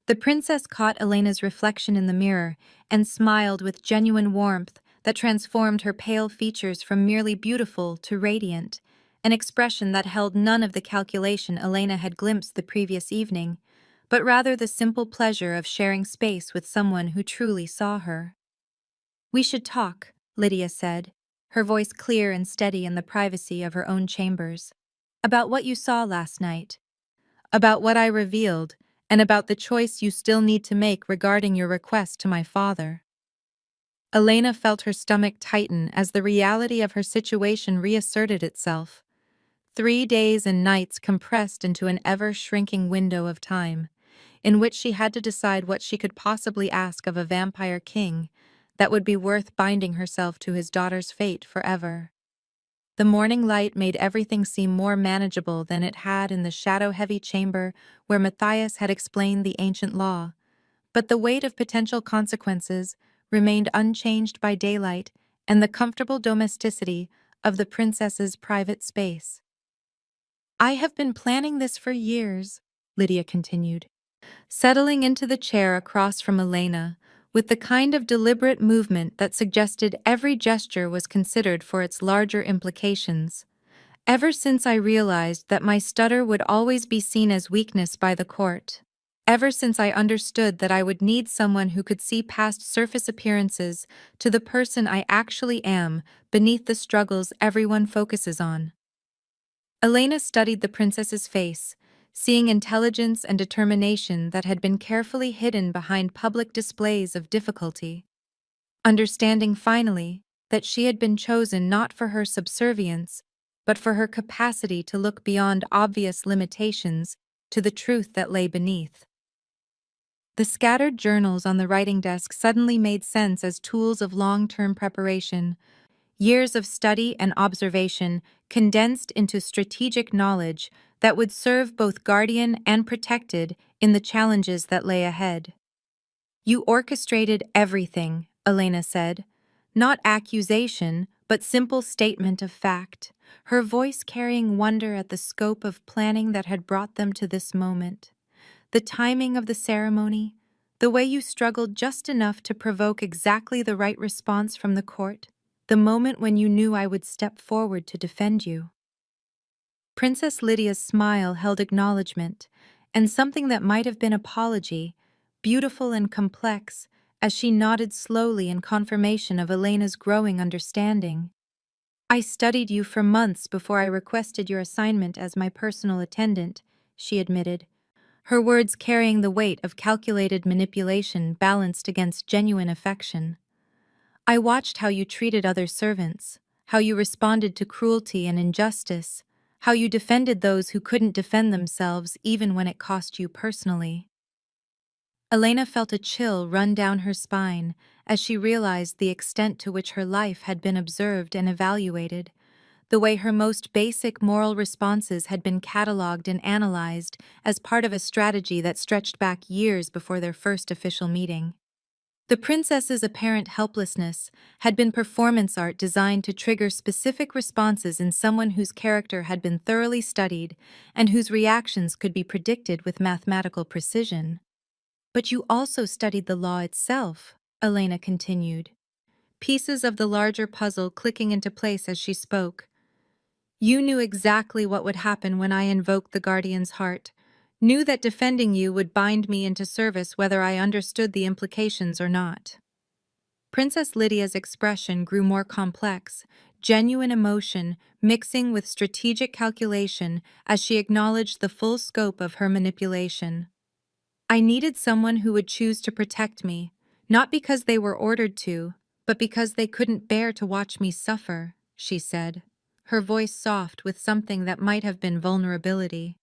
The princess caught Elena's reflection in the mirror and smiled with genuine warmth that transformed her pale features from merely beautiful to radiant, an expression that held none of the calculation Elena had glimpsed the previous evening, but rather the simple pleasure of sharing space with someone who truly saw her. "We should talk," Lydia said, her voice clear and steady in the privacy of her own chambers. "About what you saw last night. About what I revealed, and about the choice you still need to make regarding your request to my father." Elena felt her stomach tighten as the reality of her situation reasserted itself. 3 days and nights compressed into an ever-shrinking window of time, in which she had to decide what she could possibly ask of a vampire king that would be worth binding herself to his daughter's fate forever. The morning light made everything seem more manageable than it had in the shadow-heavy chamber where Matthias had explained the ancient law, but the weight of potential consequences remained unchanged by daylight and the comfortable domesticity of the princess's private space. "I have been planning this for years," Lydia continued, settling into the chair across from Elena, with the kind of deliberate movement that suggested every gesture was considered for its larger implications. "Ever since I realized that my stutter would always be seen as weakness by the court. Ever since I understood that I would need someone who could see past surface appearances to the person I actually am beneath the struggles everyone focuses on." Elena studied the princess's face, seeing intelligence and determination that had been carefully hidden behind public displays of difficulty. Understanding finally that she had been chosen not for her subservience, but for her capacity to look beyond obvious limitations to the truth that lay beneath. The scattered journals on the writing desk suddenly made sense as tools of long-term preparation, years of study and observation condensed into strategic knowledge that would serve both guardian and protected in the challenges that lay ahead. "You orchestrated everything," Elena said. Not accusation, but simple statement of fact, her voice carrying wonder at the scope of planning that had brought them to this moment. "The timing of the ceremony, the way you struggled just enough to provoke exactly the right response from the court, the moment when you knew I would step forward to defend you." Princess Lydia's smile held acknowledgement, and something that might have been apology, beautiful and complex, as she nodded slowly in confirmation of Elena's growing understanding. "I studied you for months before I requested your assignment as my personal attendant," she admitted, her words carrying the weight of calculated manipulation balanced against genuine affection. "I watched how you treated other servants, how you responded to cruelty and injustice, how you defended those who couldn't defend themselves even when it cost you personally." Elena felt a chill run down her spine as she realized the extent to which her life had been observed and evaluated, the way her most basic moral responses had been catalogued and analyzed as part of a strategy that stretched back years before their first official meeting. The princess's apparent helplessness had been performance art designed to trigger specific responses in someone whose character had been thoroughly studied and whose reactions could be predicted with mathematical precision. But you also studied the law itself, Elena continued, pieces of the larger puzzle clicking into place as she spoke. You knew exactly what would happen when I invoked the guardian's heart, knew that defending you would bind me into service whether I understood the implications or not. Princess Lydia's expression grew more complex, genuine emotion mixing with strategic calculation as she acknowledged the full scope of her manipulation. I needed someone who would choose to protect me, not because they were ordered to, but because they couldn't bear to watch me suffer, she said, her voice soft with something that might have been vulnerability.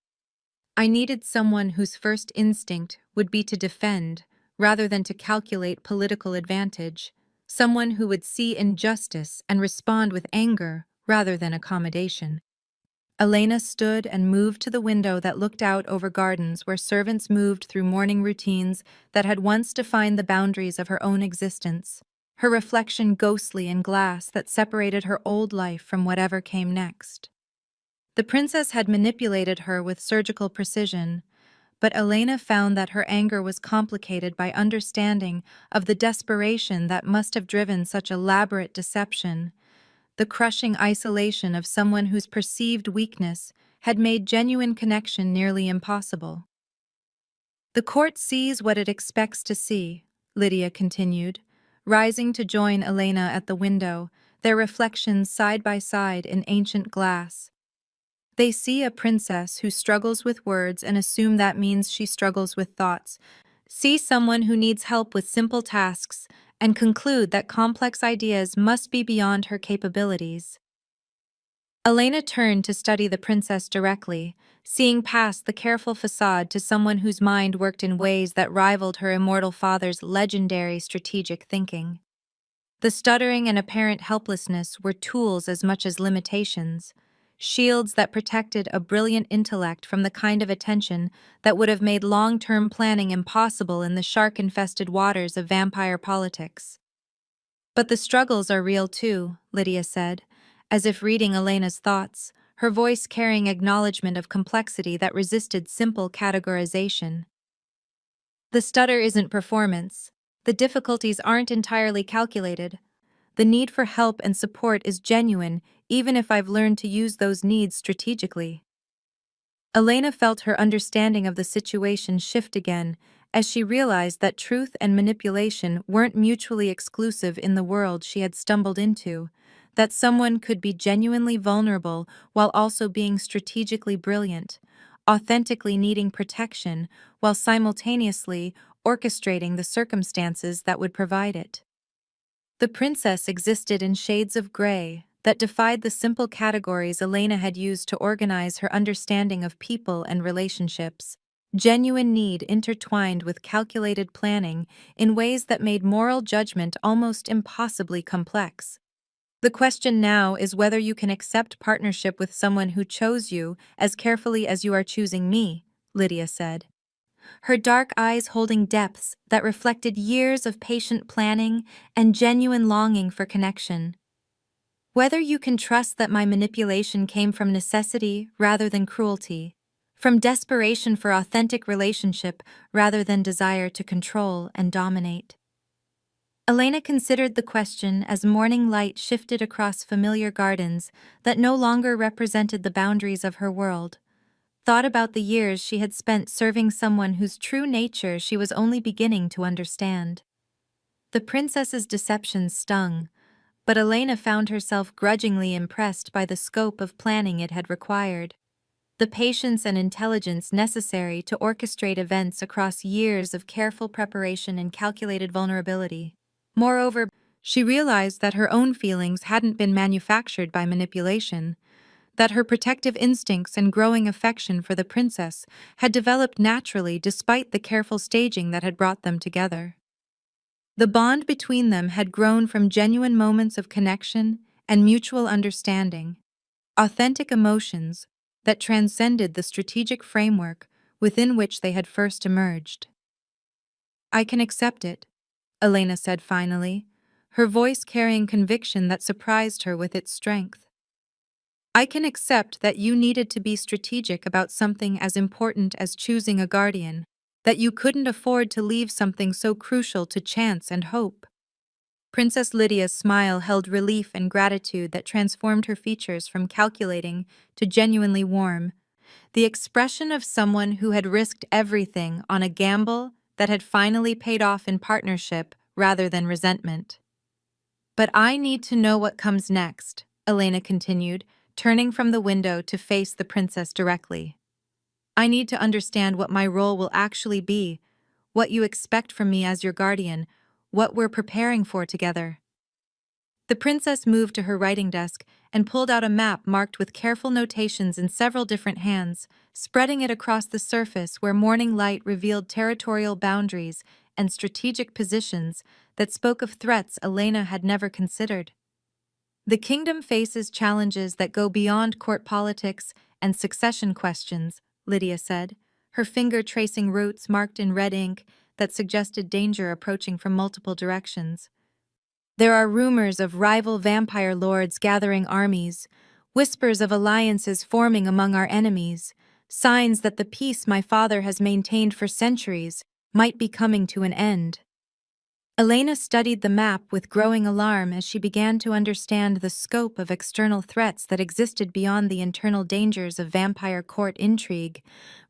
I needed someone whose first instinct would be to defend, rather than to calculate political advantage, someone who would see injustice and respond with anger rather than accommodation. Elena stood and moved to the window that looked out over gardens where servants moved through morning routines that had once defined the boundaries of her own existence, her reflection ghostly in glass that separated her old life from whatever came next. The princess had manipulated her with surgical precision, but Elena found that her anger was complicated by understanding of the desperation that must have driven such elaborate deception. The crushing isolation of someone whose perceived weakness had made genuine connection nearly impossible. The court sees what it expects to see, Lydia continued, rising to join Elena at the window, their reflections side by side in ancient glass. They see a princess who struggles with words and assume that means she struggles with thoughts, see someone who needs help with simple tasks, and conclude that complex ideas must be beyond her capabilities. Elena turned to study the princess directly, seeing past the careful facade to someone whose mind worked in ways that rivaled her immortal father's legendary strategic thinking. The stuttering and apparent helplessness were tools as much as limitations, shields that protected a brilliant intellect from the kind of attention that would have made long-term planning impossible in the shark-infested waters of vampire politics. But the struggles are real too, Lydia said, as if reading Elena's thoughts, her voice carrying acknowledgement of complexity that resisted simple categorization. The stutter isn't performance. The difficulties aren't entirely calculated. The need for help and support is genuine, even if I've learned to use those needs strategically. Elena felt her understanding of the situation shift again as she realized that truth and manipulation weren't mutually exclusive in the world she had stumbled into, that someone could be genuinely vulnerable while also being strategically brilliant, authentically needing protection while simultaneously orchestrating the circumstances that would provide it. The princess existed in shades of gray that defied the simple categories Elena had used to organize her understanding of people and relationships. Genuine need intertwined with calculated planning in ways that made moral judgment almost impossibly complex. The question now is whether you can accept partnership with someone who chose you as carefully as you are choosing me, Lydia said, her dark eyes holding depths that reflected years of patient planning and genuine longing for connection. Whether you can trust that my manipulation came from necessity rather than cruelty, from desperation for authentic relationship rather than desire to control and dominate. Elena considered the question as morning light shifted across familiar gardens that no longer represented the boundaries of her world. Thought about the years she had spent serving someone whose true nature she was only beginning to understand. The princess's deception stung, but Elena found herself grudgingly impressed by the scope of planning it had required. The patience and intelligence necessary to orchestrate events across years of careful preparation and calculated vulnerability. Moreover, she realized that her own feelings hadn't been manufactured by manipulation, that her protective instincts and growing affection for the princess had developed naturally despite the careful staging that had brought them together. The bond between them had grown from genuine moments of connection and mutual understanding, authentic emotions that transcended the strategic framework within which they had first emerged. I can accept it, Elena said finally, her voice carrying conviction that surprised her with its strength. I can accept that you needed to be strategic about something as important as choosing a guardian, that you couldn't afford to leave something so crucial to chance and hope. Princess Lydia's smile held relief and gratitude that transformed her features from calculating to genuinely warm, the expression of someone who had risked everything on a gamble that had finally paid off in partnership rather than resentment. But I need to know what comes next, Elena continued, turning from the window to face the princess directly. I need to understand what my role will actually be, what you expect from me as your guardian, what we're preparing for together. The princess moved to her writing desk and pulled out a map marked with careful notations in several different hands, spreading it across the surface where morning light revealed territorial boundaries and strategic positions that spoke of threats Elena had never considered. The kingdom faces challenges that go beyond court politics and succession questions, Lydia said, her finger tracing routes marked in red ink that suggested danger approaching from multiple directions. There are rumors of rival vampire lords gathering armies, whispers of alliances forming among our enemies, signs that the peace my father has maintained for centuries might be coming to an end. Elena studied the map with growing alarm as she began to understand the scope of external threats that existed beyond the internal dangers of vampire court intrigue,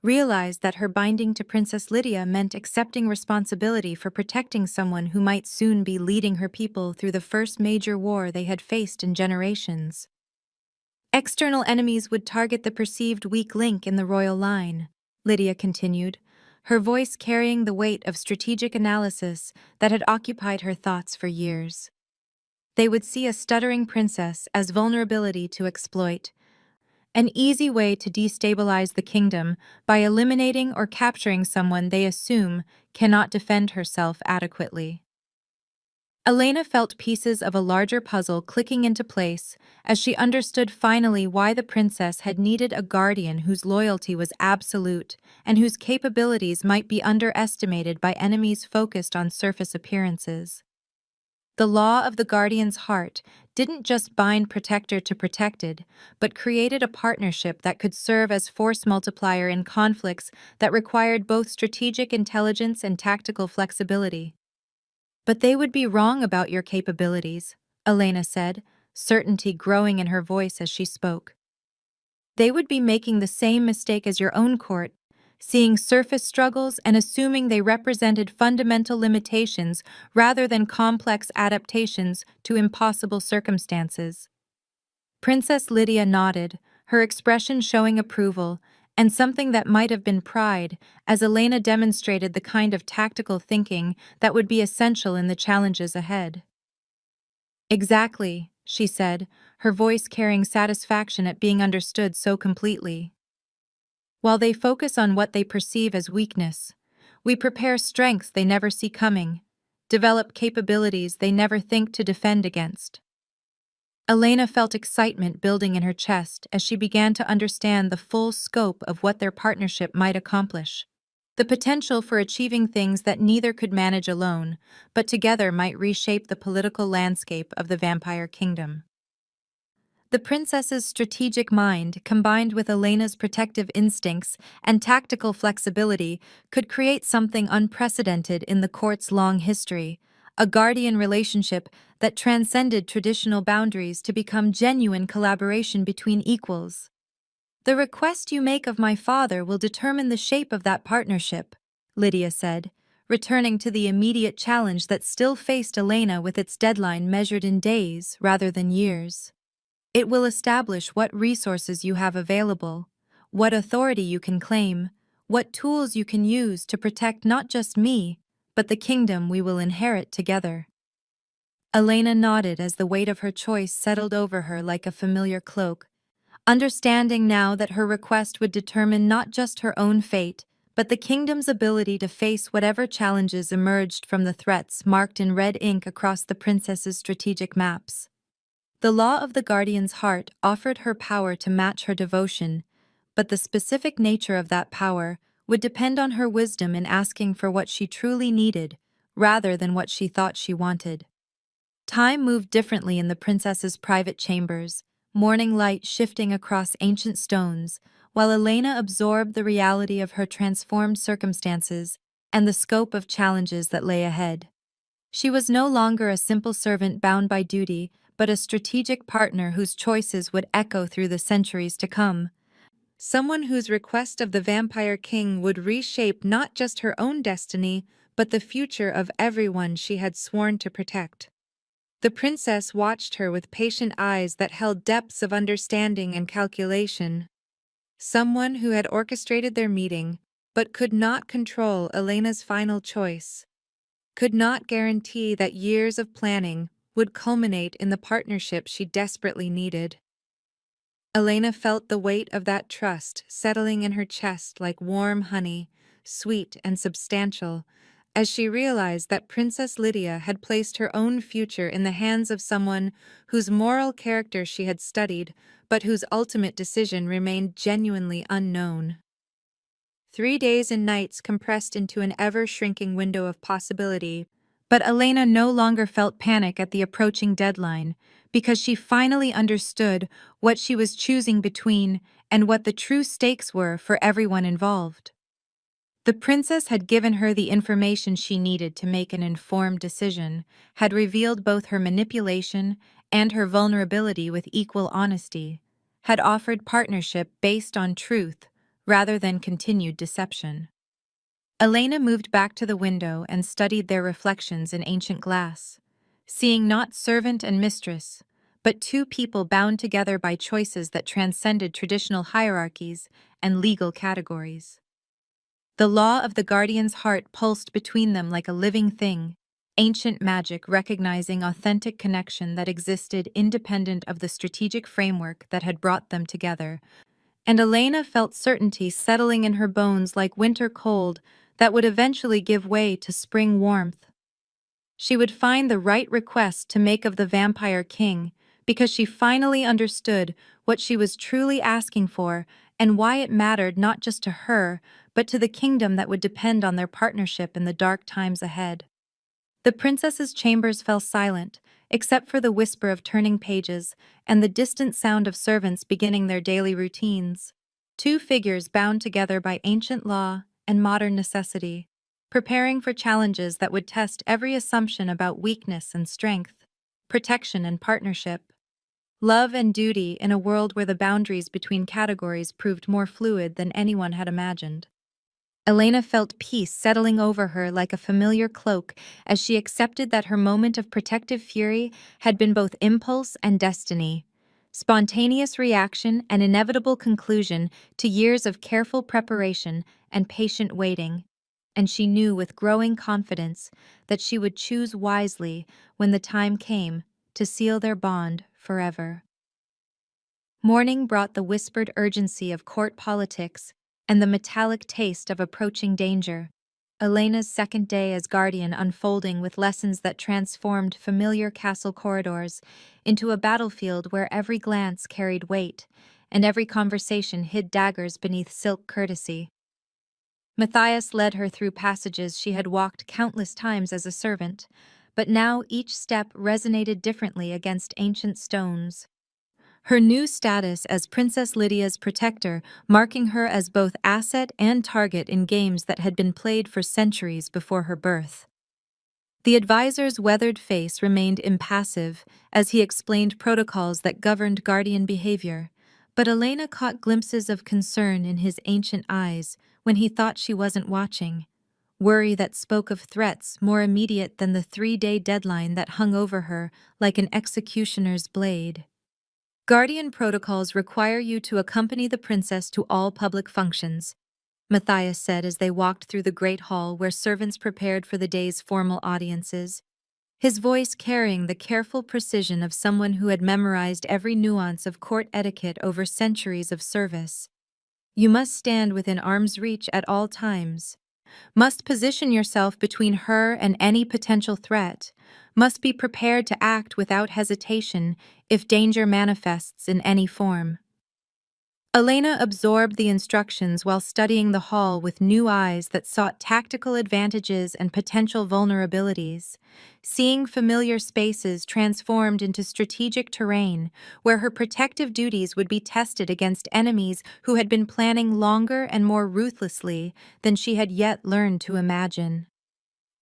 realized that her binding to Princess Lydia meant accepting responsibility for protecting someone who might soon be leading her people through the first major war they had faced in generations. External enemies would target the perceived weak link in the royal line, Lydia continued, her voice carrying the weight of strategic analysis that had occupied her thoughts for years. They would see a stuttering princess as vulnerability to exploit, an easy way to destabilize the kingdom by eliminating or capturing someone they assume cannot defend herself adequately. Elena felt pieces of a larger puzzle clicking into place as she understood finally why the princess had needed a guardian whose loyalty was absolute and whose capabilities might be underestimated by enemies focused on surface appearances. The law of the guardian's heart didn't just bind protector to protected, but created a partnership that could serve as force multiplier in conflicts that required both strategic intelligence and tactical flexibility. But they would be wrong about your capabilities, Elena said, certainty growing in her voice as she spoke. They would be making the same mistake as your own court, seeing surface struggles and assuming they represented fundamental limitations rather than complex adaptations to impossible circumstances. Princess Lydia nodded, her expression showing approval, and something that might have been pride, as Elena demonstrated the kind of tactical thinking that would be essential in the challenges ahead. Exactly, she said, her voice carrying satisfaction at being understood so completely. While they focus on what they perceive as weakness, we prepare strengths they never see coming, develop capabilities they never think to defend against. Elena felt excitement building in her chest as she began to understand the full scope of what their partnership might accomplish. The potential for achieving things that neither could manage alone, but together might reshape the political landscape of the vampire kingdom. The princess's strategic mind, combined with Elena's protective instincts and tactical flexibility, could create something unprecedented in the court's long history, a guardian relationship that transcended traditional boundaries to become genuine collaboration between equals. The request you make of my father will determine the shape of that partnership, Lydia said, returning to the immediate challenge that still faced Elena with its deadline measured in days rather than years. It will establish what resources you have available, what authority you can claim, what tools you can use to protect not just me, but the kingdom we will inherit together. Elena nodded as the weight of her choice settled over her like a familiar cloak, understanding now that her request would determine not just her own fate, but the kingdom's ability to face whatever challenges emerged from the threats marked in red ink across the princess's strategic maps. The law of the guardian's heart offered her power to match her devotion, but the specific nature of that power would depend on her wisdom in asking for what she truly needed, rather than what she thought she wanted. Time moved differently in the princess's private chambers, morning light shifting across ancient stones, while Elena absorbed the reality of her transformed circumstances and the scope of challenges that lay ahead. She was no longer a simple servant bound by duty, but a strategic partner whose choices would echo through the centuries to come. Someone whose request of the Vampire King would reshape not just her own destiny, but the future of everyone she had sworn to protect. The princess watched her with patient eyes that held depths of understanding and calculation. Someone who had orchestrated their meeting, but could not control Elena's final choice, could not guarantee that years of planning would culminate in the partnership she desperately needed. Elena felt the weight of that trust settling in her chest like warm honey, sweet and substantial, as she realized that Princess Lydia had placed her own future in the hands of someone whose moral character she had studied, but whose ultimate decision remained genuinely unknown. 3 days and nights compressed into an ever-shrinking window of possibility, but Elena no longer felt panic at the approaching deadline, because she finally understood what she was choosing between and what the true stakes were for everyone involved. The princess had given her the information she needed to make an informed decision, had revealed both her manipulation and her vulnerability with equal honesty, had offered partnership based on truth rather than continued deception. Elena moved back to the window and studied their reflections in ancient glass, seeing not servant and mistress, but two people bound together by choices that transcended traditional hierarchies and legal categories. The law of the guardian's heart pulsed between them like a living thing, ancient magic recognizing authentic connection that existed independent of the strategic framework that had brought them together. And Elena felt certainty settling in her bones like winter cold that would eventually give way to spring warmth. She would find the right request to make of the Vampire King, because she finally understood what she was truly asking for and why it mattered not just to her, but to the kingdom that would depend on their partnership in the dark times ahead. The princess's chambers fell silent, except for the whisper of turning pages and the distant sound of servants beginning their daily routines. Two figures bound together by ancient law and modern necessity, preparing for challenges that would test every assumption about weakness and strength, protection and partnership, love and duty in a world where the boundaries between categories proved more fluid than anyone had imagined. Elena felt peace settling over her like a familiar cloak as she accepted that her moment of protective fury had been both impulse and destiny, spontaneous reaction and inevitable conclusion to years of careful preparation and patient waiting. And she knew with growing confidence that she would choose wisely when the time came to seal their bond forever. Morning brought the whispered urgency of court politics and the metallic taste of approaching danger. Elena's second day as guardian unfolding with lessons that transformed familiar castle corridors into a battlefield where every glance carried weight and every conversation hid daggers beneath silk courtesy. Matthias led her through passages she had walked countless times as a servant, but now each step resonated differently against ancient stones. Her new status as Princess Lydia's protector, marking her as both asset and target in games that had been played for centuries before her birth. The advisor's weathered face remained impassive as he explained protocols that governed guardian behavior, but Elena caught glimpses of concern in his ancient eyes when he thought she wasn't watching, worry that spoke of threats more immediate than the 3-day deadline that hung over her like an executioner's blade. Guardian protocols require you to accompany the princess to all public functions, Matthias said as they walked through the great hall where servants prepared for the day's formal audiences, his voice carrying the careful precision of someone who had memorized every nuance of court etiquette over centuries of service. You must stand within arm's reach at all times, must position yourself between her and any potential threat, must be prepared to act without hesitation if danger manifests in any form. Elena absorbed the instructions while studying the hall with new eyes that sought tactical advantages and potential vulnerabilities, seeing familiar spaces transformed into strategic terrain where her protective duties would be tested against enemies who had been planning longer and more ruthlessly than she had yet learned to imagine.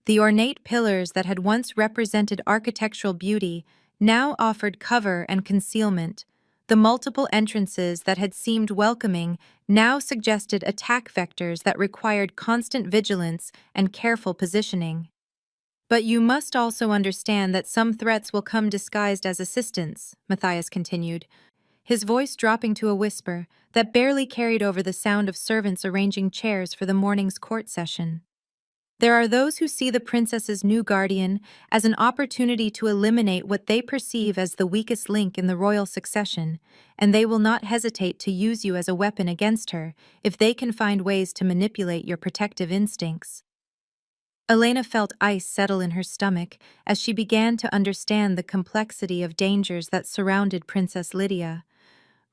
The ornate pillars that had once represented architectural beauty now offered cover and concealment. The multiple entrances that had seemed welcoming now suggested attack vectors that required constant vigilance and careful positioning. But you must also understand that some threats will come disguised as assistance, Matthias continued, his voice dropping to a whisper that barely carried over the sound of servants arranging chairs for the morning's court session. There are those who see the princess's new guardian as an opportunity to eliminate what they perceive as the weakest link in the royal succession, and they will not hesitate to use you as a weapon against her if they can find ways to manipulate your protective instincts. Elena felt ice settle in her stomach as she began to understand the complexity of dangers that surrounded Princess Lydia,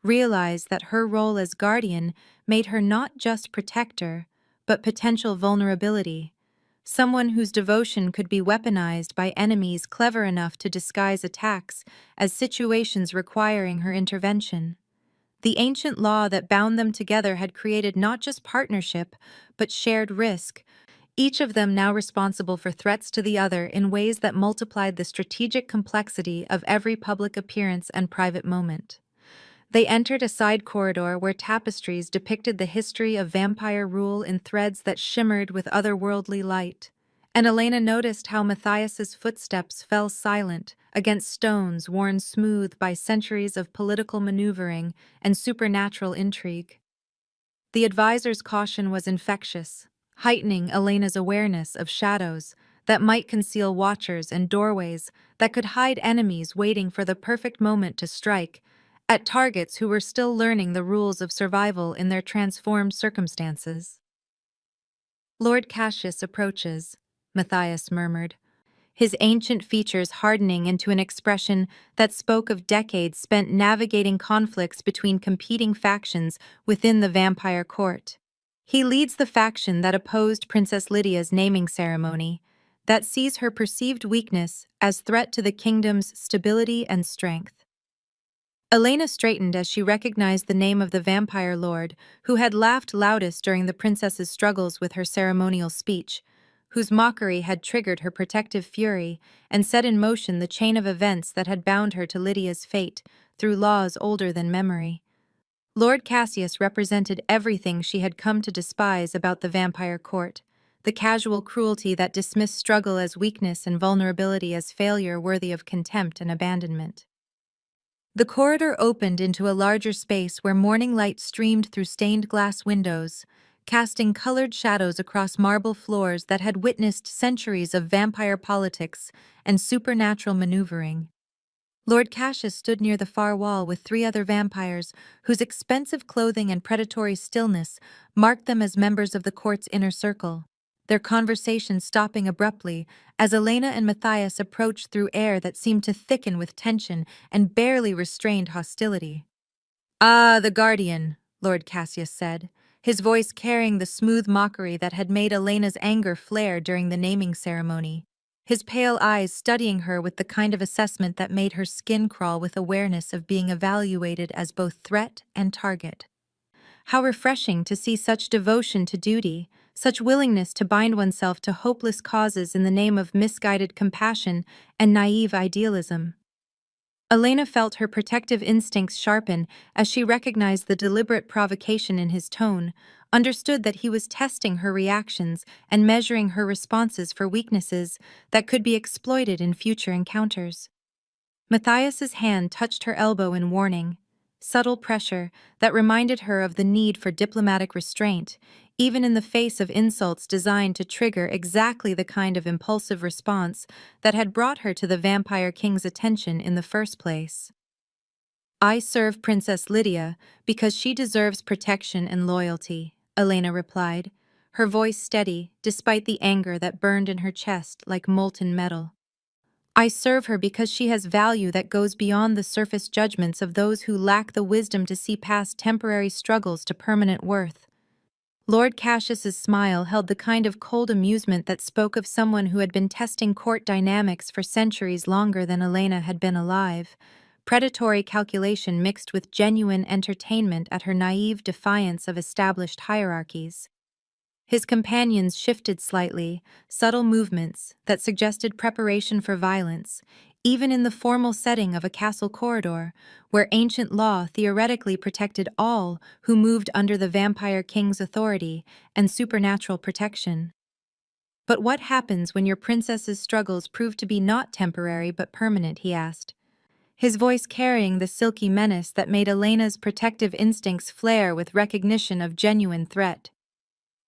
realized that her role as guardian made her not just protector, but potential vulnerability. Someone whose devotion could be weaponized by enemies clever enough to disguise attacks as situations requiring her intervention. The ancient law that bound them together had created not just partnership, but shared risk, each of them now responsible for threats to the other in ways that multiplied the strategic complexity of every public appearance and private moment. They entered a side corridor where tapestries depicted the history of vampire rule in threads that shimmered with otherworldly light. And Elena noticed how Matthias's footsteps fell silent against stones worn smooth by centuries of political maneuvering and supernatural intrigue. The advisor's caution was infectious, heightening Elena's awareness of shadows that might conceal watchers and doorways that could hide enemies waiting for the perfect moment to strike at targets who were still learning the rules of survival in their transformed circumstances. Lord Cassius approaches, Matthias murmured, his ancient features hardening into an expression that spoke of decades spent navigating conflicts between competing factions within the vampire court. He leads the faction that opposed Princess Lydia's naming ceremony, that sees her perceived weakness as threat to the kingdom's stability and strength. Elena straightened as she recognized the name of the vampire lord who had laughed loudest during the princess's struggles with her ceremonial speech, whose mockery had triggered her protective fury and set in motion the chain of events that had bound her to Lydia's fate through laws older than memory. Lord Cassius represented everything she had come to despise about the vampire court, the casual cruelty that dismissed struggle as weakness and vulnerability as failure worthy of contempt and abandonment. The corridor opened into a larger space where morning light streamed through stained glass windows, casting colored shadows across marble floors that had witnessed centuries of vampire politics and supernatural maneuvering. Lord Cassius stood near the far wall with three other vampires whose expensive clothing and predatory stillness marked them as members of the court's inner circle, their conversation stopping abruptly as Elena and Matthias approached through air that seemed to thicken with tension and barely restrained hostility. "Ah, the Guardian," Lord Cassius said, his voice carrying the smooth mockery that had made Elena's anger flare during the naming ceremony, his pale eyes studying her with the kind of assessment that made her skin crawl with awareness of being evaluated as both threat and target. How refreshing to see such devotion to duty, such willingness to bind oneself to hopeless causes in the name of misguided compassion and naive idealism. Elena felt her protective instincts sharpen as she recognized the deliberate provocation in his tone, understood that he was testing her reactions and measuring her responses for weaknesses that could be exploited in future encounters. Matthias's hand touched her elbow in warning, subtle pressure that reminded her of the need for diplomatic restraint, even in the face of insults designed to trigger exactly the kind of impulsive response that had brought her to the Vampire King's attention in the first place. "I serve Princess Lydia because she deserves protection and loyalty," Elena replied, her voice steady despite the anger that burned in her chest like molten metal. I serve her because she has value that goes beyond the surface judgments of those who lack the wisdom to see past temporary struggles to permanent worth. Lord Cassius's smile held the kind of cold amusement that spoke of someone who had been testing court dynamics for centuries longer than Elena had been alive, predatory calculation mixed with genuine entertainment at her naive defiance of established hierarchies. His companions shifted slightly, subtle movements that suggested preparation for violence, even in the formal setting of a castle corridor, where ancient law theoretically protected all who moved under the vampire king's authority and supernatural protection. But what happens when your princess's struggles prove to be not temporary but permanent, he asked, his voice carrying the silky menace that made Elena's protective instincts flare with recognition of genuine threat.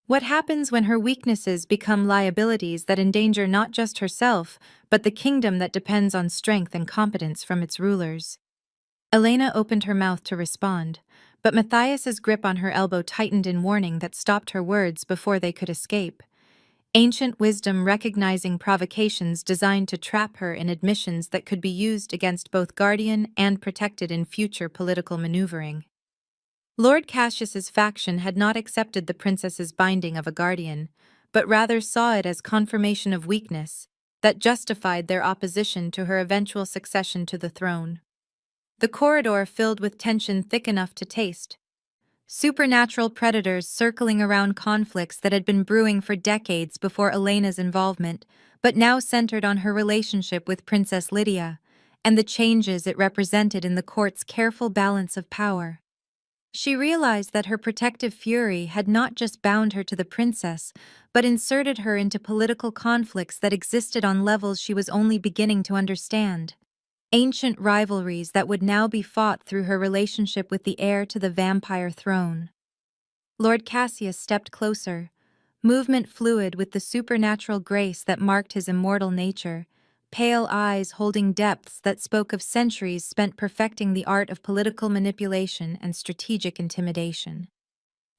What happens when her weaknesses become liabilities that endanger not just herself, but the kingdom that depends on strength and competence from its rulers? Elena opened her mouth to respond, but Matthias's grip on her elbow tightened in warning that stopped her words before they could escape. Ancient wisdom recognizing provocations designed to trap her in admissions that could be used against both guardian and protected in future political maneuvering. Lord Cassius's faction had not accepted the princess's binding of a guardian, but rather saw it as confirmation of weakness that justified their opposition to her eventual succession to the throne. The corridor filled with tension thick enough to taste. Supernatural predators circling around conflicts that had been brewing for decades before Elena's involvement, but now centered on her relationship with Princess Lydia, and the changes it represented in the court's careful balance of power. She realized that her protective fury had not just bound her to the princess, but inserted her into political conflicts that existed on levels she was only beginning to understand. Ancient rivalries that would now be fought through her relationship with the heir to the vampire throne. Lord Cassius stepped closer, movement fluid with the supernatural grace that marked his immortal nature, pale eyes holding depths that spoke of centuries spent perfecting the art of political manipulation and strategic intimidation.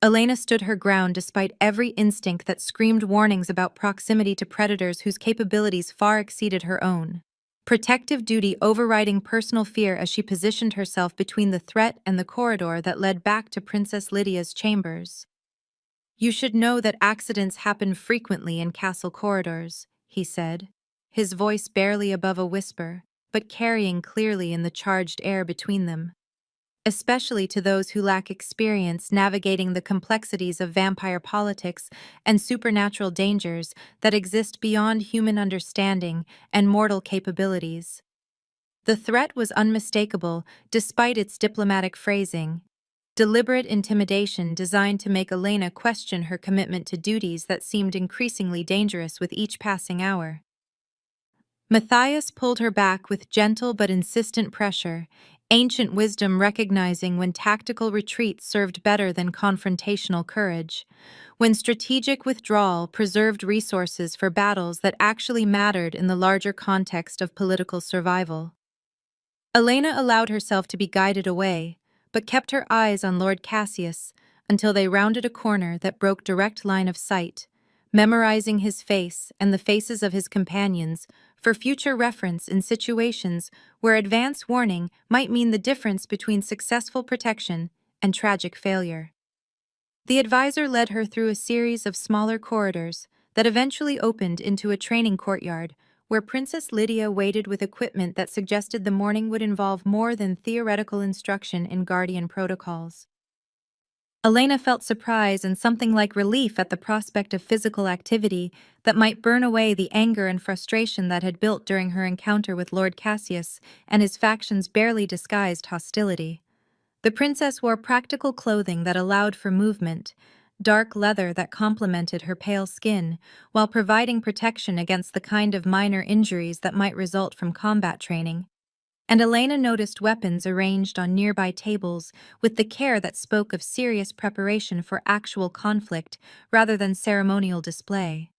Elena stood her ground despite every instinct that screamed warnings about proximity to predators whose capabilities far exceeded her own. Protective duty overriding personal fear as she positioned herself between the threat and the corridor that led back to Princess Lydia's chambers. "You should know that accidents happen frequently in castle corridors," he said, his voice barely above a whisper, but carrying clearly in the charged air between them. "Especially to those who lack experience navigating the complexities of vampire politics and supernatural dangers that exist beyond human understanding and mortal capabilities." The threat was unmistakable despite its diplomatic phrasing, deliberate intimidation designed to make Elena question her commitment to duties that seemed increasingly dangerous with each passing hour. Matthias pulled her back with gentle but insistent pressure, ancient wisdom recognizing when tactical retreat served better than confrontational courage, when strategic withdrawal preserved resources for battles that actually mattered in the larger context of political survival. Elena allowed herself to be guided away, but kept her eyes on Lord Cassius until they rounded a corner that broke direct line of sight, memorizing his face and the faces of his companions for future reference in situations where advance warning might mean the difference between successful protection and tragic failure. The advisor led her through a series of smaller corridors that eventually opened into a training courtyard where Princess Lydia waited with equipment that suggested the morning would involve more than theoretical instruction in guardian protocols. Elena felt surprise and something like relief at the prospect of physical activity that might burn away the anger and frustration that had built during her encounter with Lord Cassius and his faction's barely disguised hostility. The princess wore practical clothing that allowed for movement, dark leather that complemented her pale skin, while providing protection against the kind of minor injuries that might result from combat training. And Elena noticed weapons arranged on nearby tables with the care that spoke of serious preparation for actual conflict rather than ceremonial display.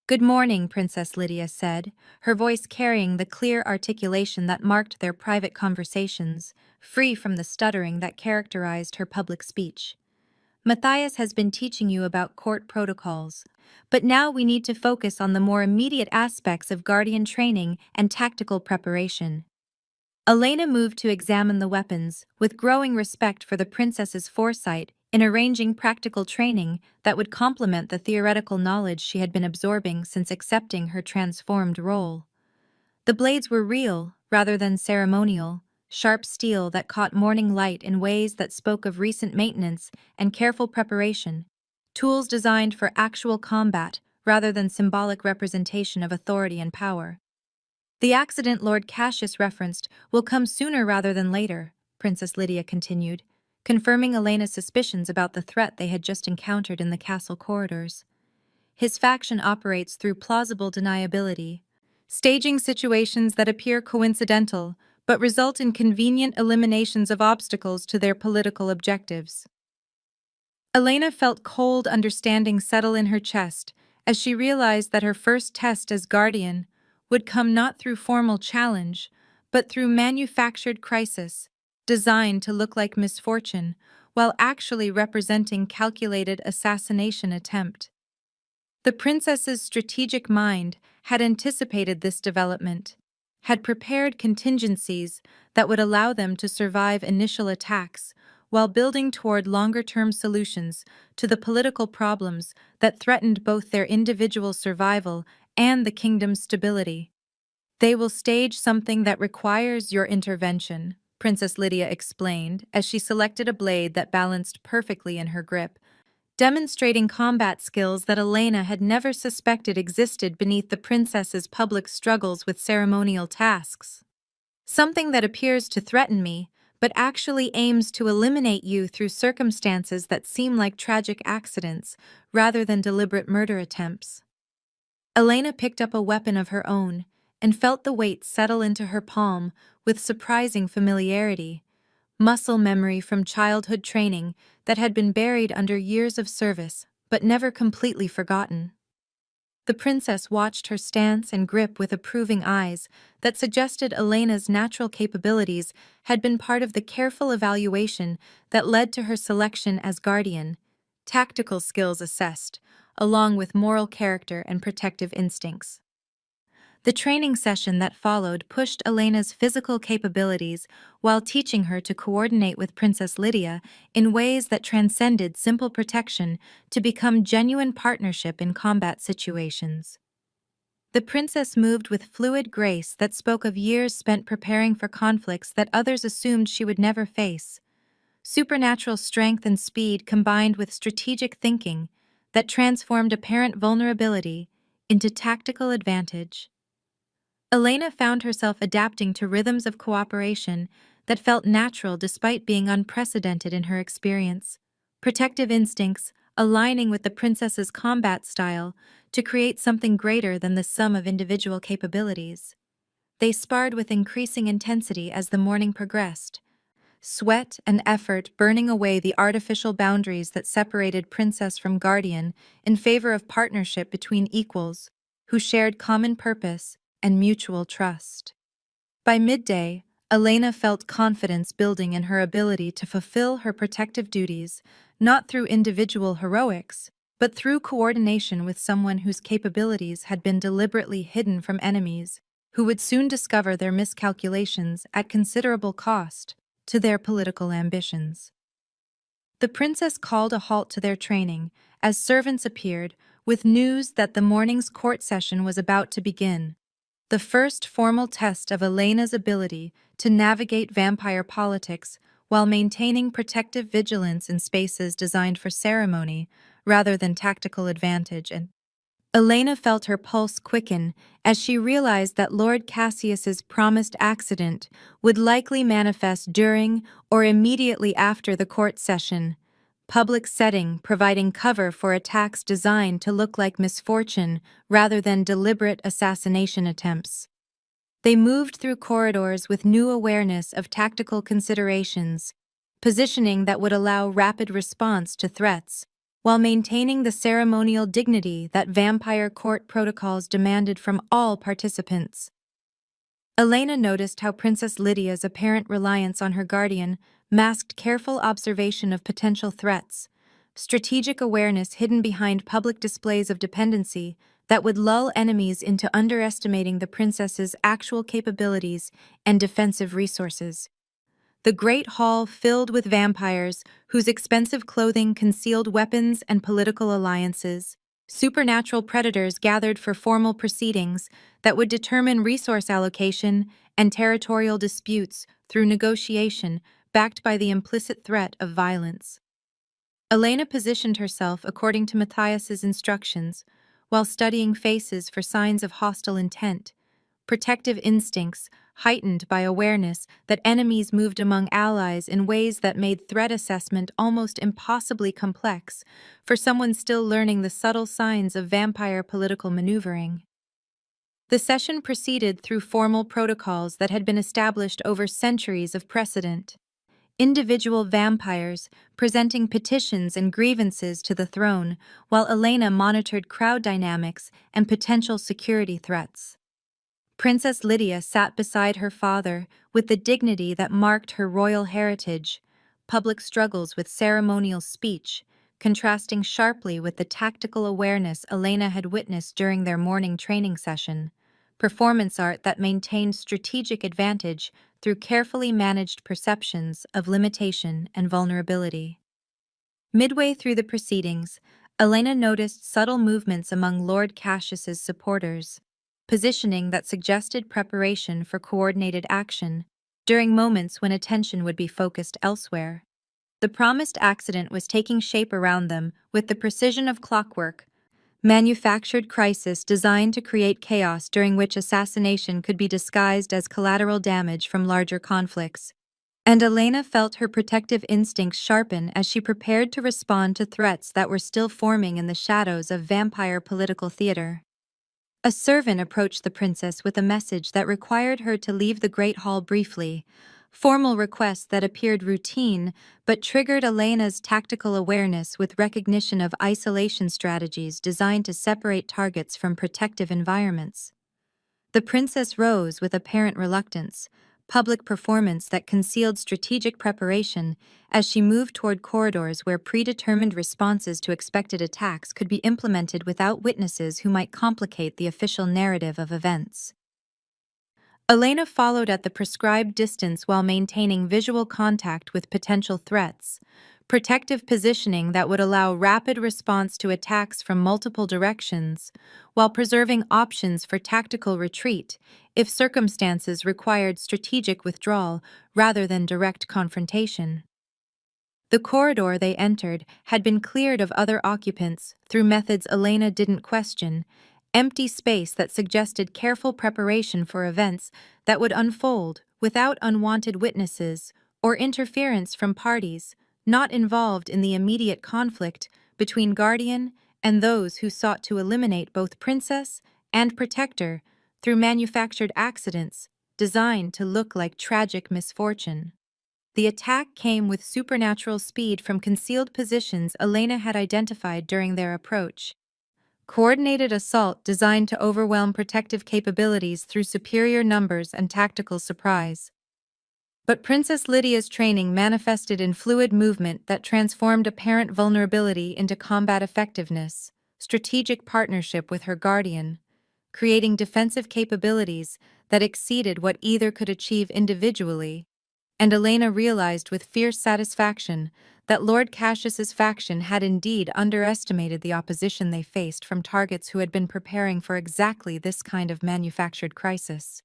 "Good morning," Princess Lydia said, her voice carrying the clear articulation that marked their private conversations, free from the stuttering that characterized her public speech. Matthias has been teaching you about court protocols, but now we need to focus on the more immediate aspects of guardian training and tactical preparation. Elena moved to examine the weapons, with growing respect for the princess's foresight in arranging practical training that would complement the theoretical knowledge she had been absorbing since accepting her transformed role. The blades were real, rather than ceremonial, sharp steel that caught morning light in ways that spoke of recent maintenance and careful preparation, tools designed for actual combat rather than symbolic representation of authority and power. The accident Lord Cassius referenced will come sooner rather than later, Princess Lydia continued, confirming Elena's suspicions about the threat they had just encountered in the castle corridors. His faction operates through plausible deniability, staging situations that appear coincidental but result in convenient eliminations of obstacles to their political objectives. Elena felt cold understanding settle in her chest as she realized that her first test as guardian would come not through formal challenge, but through manufactured crisis, designed to look like misfortune while actually representing calculated assassination attempt. The princess's strategic mind had anticipated this development, had prepared contingencies that would allow them to survive initial attacks while building toward longer-term solutions to the political problems that threatened both their individual survival and the kingdom's stability. They will stage something that requires your intervention, Princess Lydia explained as she selected a blade that balanced perfectly in her grip, demonstrating combat skills that Elena had never suspected existed beneath the princess's public struggles with ceremonial tasks. Something that appears to threaten me, but actually aims to eliminate you through circumstances that seem like tragic accidents rather than deliberate murder attempts. Elena picked up a weapon of her own and felt the weight settle into her palm with surprising familiarity, muscle memory from childhood training that had been buried under years of service but never completely forgotten. The princess watched her stance and grip with approving eyes that suggested Elena's natural capabilities had been part of the careful evaluation that led to her selection as guardian, tactical skills assessed, along with moral character and protective instincts. The training session that followed pushed Elena's physical capabilities while teaching her to coordinate with Princess Lydia in ways that transcended simple protection to become genuine partnership in combat situations. The princess moved with fluid grace that spoke of years spent preparing for conflicts that others assumed she would never face. Supernatural strength and speed combined with strategic thinking that transformed apparent vulnerability into tactical advantage. Elena found herself adapting to rhythms of cooperation that felt natural despite being unprecedented in her experience, protective instincts aligning with the princess's combat style to create something greater than the sum of individual capabilities. They sparred with increasing intensity as the morning progressed, sweat and effort burning away the artificial boundaries that separated princess from guardian in favor of partnership between equals who shared common purpose and mutual trust. By midday, Elena felt confidence building in her ability to fulfill her protective duties, not through individual heroics, but through coordination with someone whose capabilities had been deliberately hidden from enemies, who would soon discover their miscalculations at considerable cost to their political ambitions. The princess called a halt to their training as servants appeared with news that the morning's court session was about to begin. The first formal test of Elena's ability to navigate vampire politics while maintaining protective vigilance in spaces designed for ceremony rather than tactical advantage. And Elena felt her pulse quicken as she realized that Lord Cassius's promised accident would likely manifest during or immediately after the court session, public setting providing cover for attacks designed to look like misfortune rather than deliberate assassination attempts. They moved through corridors with new awareness of tactical considerations, positioning that would allow rapid response to threats, while maintaining the ceremonial dignity that vampire court protocols demanded from all participants. Elena noticed how Princess Lydia's apparent reliance on her guardian masked careful observation of potential threats, strategic awareness hidden behind public displays of dependency that would lull enemies into underestimating the princess's actual capabilities and defensive resources. The great hall filled with vampires whose expensive clothing concealed weapons and political alliances. Supernatural predators gathered for formal proceedings that would determine resource allocation and territorial disputes through negotiation backed by the implicit threat of violence. Elena positioned herself according to Matthias's instructions while studying faces for signs of hostile intent, protective instincts heightened by awareness that enemies moved among allies in ways that made threat assessment almost impossibly complex for someone still learning the subtle signs of vampire political maneuvering. The session proceeded through formal protocols that had been established over centuries of precedent. Individual vampires presenting petitions and grievances to the throne, while Elena monitored crowd dynamics and potential security threats. Princess Lydia sat beside her father with the dignity that marked her royal heritage, public struggles with ceremonial speech, contrasting sharply with the tactical awareness Elena had witnessed during their morning training session, performance art that maintained strategic advantage through carefully managed perceptions of limitation and vulnerability. Midway through the proceedings, Elena noticed subtle movements among Lord Cassius's supporters, positioning that suggested preparation for coordinated action during moments when attention would be focused elsewhere. The promised accident was taking shape around them with the precision of clockwork, manufactured crisis designed to create chaos during which assassination could be disguised as collateral damage from larger conflicts. And Elena felt her protective instincts sharpen as she prepared to respond to threats that were still forming in the shadows of vampire political theater. A servant approached the princess with a message that required her to leave the Great Hall briefly, formal requests that appeared routine but triggered Elena's tactical awareness with recognition of isolation strategies designed to separate targets from protective environments. The princess rose with apparent reluctance, public performance that concealed strategic preparation as she moved toward corridors where predetermined responses to expected attacks could be implemented without witnesses who might complicate the official narrative of events. Elena followed at the prescribed distance while maintaining visual contact with potential threats, protective positioning that would allow rapid response to attacks from multiple directions, while preserving options for tactical retreat if circumstances required strategic withdrawal rather than direct confrontation. The corridor they entered had been cleared of other occupants through methods Elena didn't question, empty space that suggested careful preparation for events that would unfold without unwanted witnesses or interference from parties not involved in the immediate conflict between Guardian and those who sought to eliminate both Princess and Protector through manufactured accidents designed to look like tragic misfortune. The attack came with supernatural speed from concealed positions Elena had identified during their approach. Coordinated assault designed to overwhelm protective capabilities through superior numbers and tactical surprise. But Princess Lydia's training manifested in fluid movement that transformed apparent vulnerability into combat effectiveness, strategic partnership with her guardian, creating defensive capabilities that exceeded what either could achieve individually. And Elena realized with fierce satisfaction that Lord Cassius's faction had indeed underestimated the opposition they faced from targets who had been preparing for exactly this kind of manufactured crisis.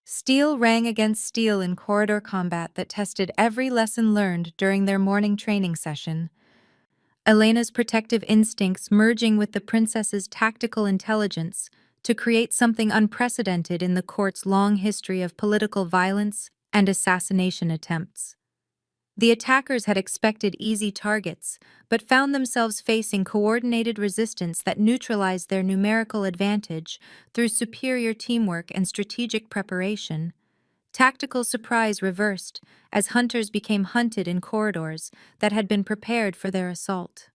Steel rang against steel in corridor combat that tested every lesson learned during their morning training session. Elena's protective instincts merging with the princess's tactical intelligence to create something unprecedented in the court's long history of political violence and assassination attempts. The attackers had expected easy targets, but found themselves facing coordinated resistance that neutralized their numerical advantage through superior teamwork and strategic preparation. Tactical surprise reversed as hunters became hunted in corridors that had been prepared for their assault.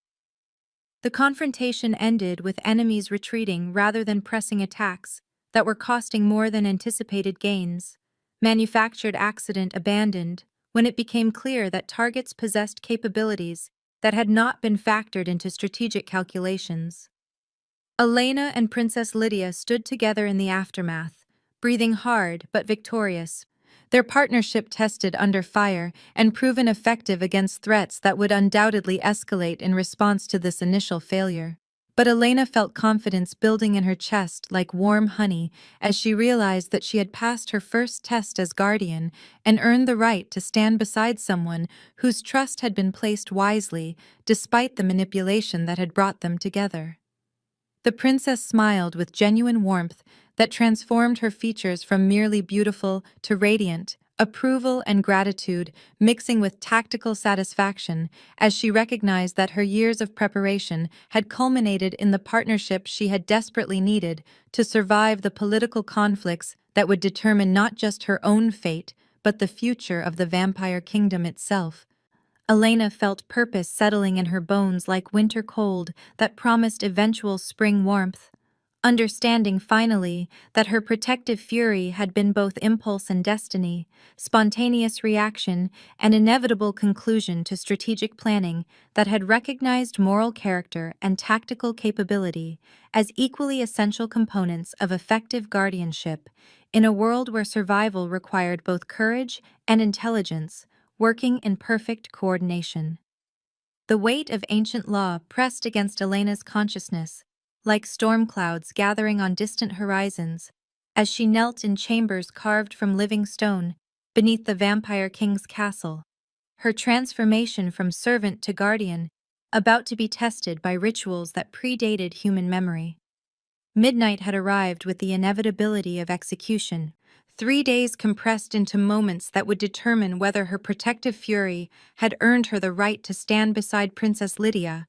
The confrontation ended with enemies retreating rather than pressing attacks that were costing more than anticipated gains. Manufactured accident abandoned when it became clear that targets possessed capabilities that had not been factored into strategic calculations. Elena and Princess Lydia stood together in the aftermath, breathing hard but victorious, their partnership tested under fire and proven effective against threats that would undoubtedly escalate in response to this initial failure. But Elena felt confidence building in her chest like warm honey as she realized that she had passed her first test as guardian and earned the right to stand beside someone whose trust had been placed wisely despite the manipulation that had brought them together. The princess smiled with genuine warmth that transformed her features from merely beautiful to radiant, approval and gratitude mixing with tactical satisfaction as she recognized that her years of preparation had culminated in the partnership she had desperately needed to survive the political conflicts that would determine not just her own fate, but the future of the vampire kingdom itself. Elena felt purpose settling in her bones like winter cold that promised eventual spring warmth, understanding finally that her protective fury had been both impulse and destiny, spontaneous reaction, and inevitable conclusion to strategic planning that had recognized moral character and tactical capability as equally essential components of effective guardianship in a world where survival required both courage and intelligence, working in perfect coordination. The weight of ancient law pressed against Elena's consciousness, like storm clouds gathering on distant horizons, as she knelt in chambers carved from living stone beneath the vampire king's castle, her transformation from servant to guardian, about to be tested by rituals that predated human memory. Midnight had arrived with the inevitability of execution, 3 days compressed into moments that would determine whether her protective fury had earned her the right to stand beside Princess Lydia,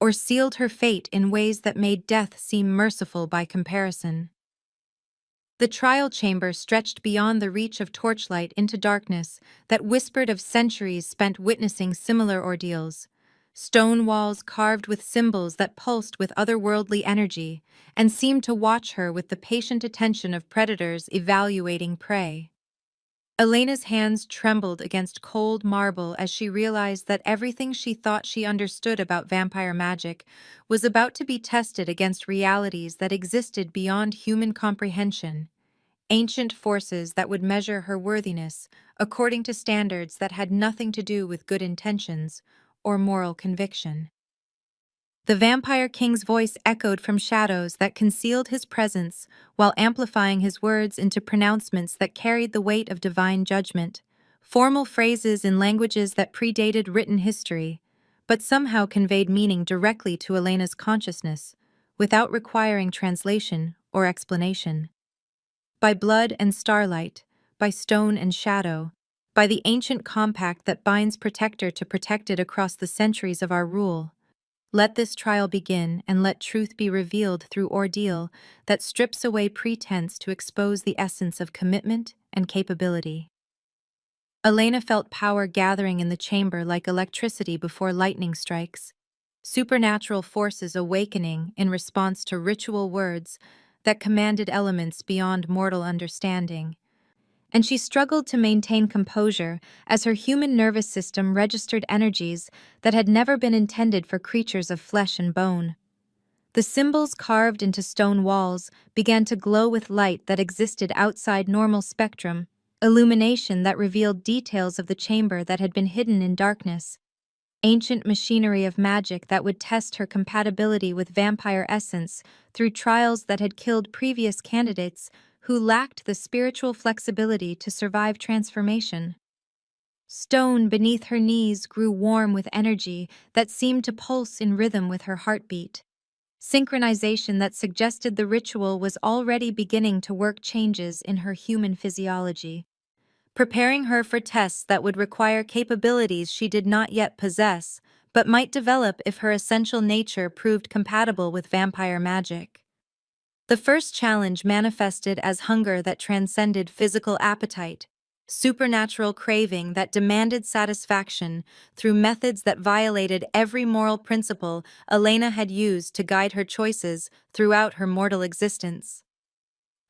or sealed her fate in ways that made death seem merciful by comparison. The trial chamber stretched beyond the reach of torchlight into darkness that whispered of centuries spent witnessing similar ordeals. Stone walls carved with symbols that pulsed with otherworldly energy and seemed to watch her with the patient attention of predators evaluating prey. Elena's hands trembled against cold marble as she realized that everything she thought she understood about vampire magic was about to be tested against realities that existed beyond human comprehension. Ancient forces that would measure her worthiness according to standards that had nothing to do with good intentions or moral conviction. The vampire king's voice echoed from shadows that concealed his presence while amplifying his words into pronouncements that carried the weight of divine judgment, formal phrases in languages that predated written history, but somehow conveyed meaning directly to Elena's consciousness, without requiring translation or explanation. By blood and starlight, by stone and shadow, by the ancient compact that binds protector to protected across the centuries of our rule, let this trial begin and let truth be revealed through ordeal that strips away pretense to expose the essence of commitment and capability. Elena felt power gathering in the chamber like electricity before lightning strikes, supernatural forces awakening in response to ritual words that commanded elements beyond mortal understanding. And she struggled to maintain composure as her human nervous system registered energies that had never been intended for creatures of flesh and bone. The symbols carved into stone walls began to glow with light that existed outside normal spectrum, illumination that revealed details of the chamber that had been hidden in darkness, ancient machinery of magic that would test her compatibility with vampire essence through trials that had killed previous candidates who lacked the spiritual flexibility to survive transformation. Stone beneath her knees grew warm with energy that seemed to pulse in rhythm with her heartbeat, synchronization that suggested the ritual was already beginning to work changes in her human physiology, preparing her for tests that would require capabilities she did not yet possess, but might develop if her essential nature proved compatible with vampire magic. The first challenge manifested as hunger that transcended physical appetite, supernatural craving that demanded satisfaction through methods that violated every moral principle Elena had used to guide her choices throughout her mortal existence.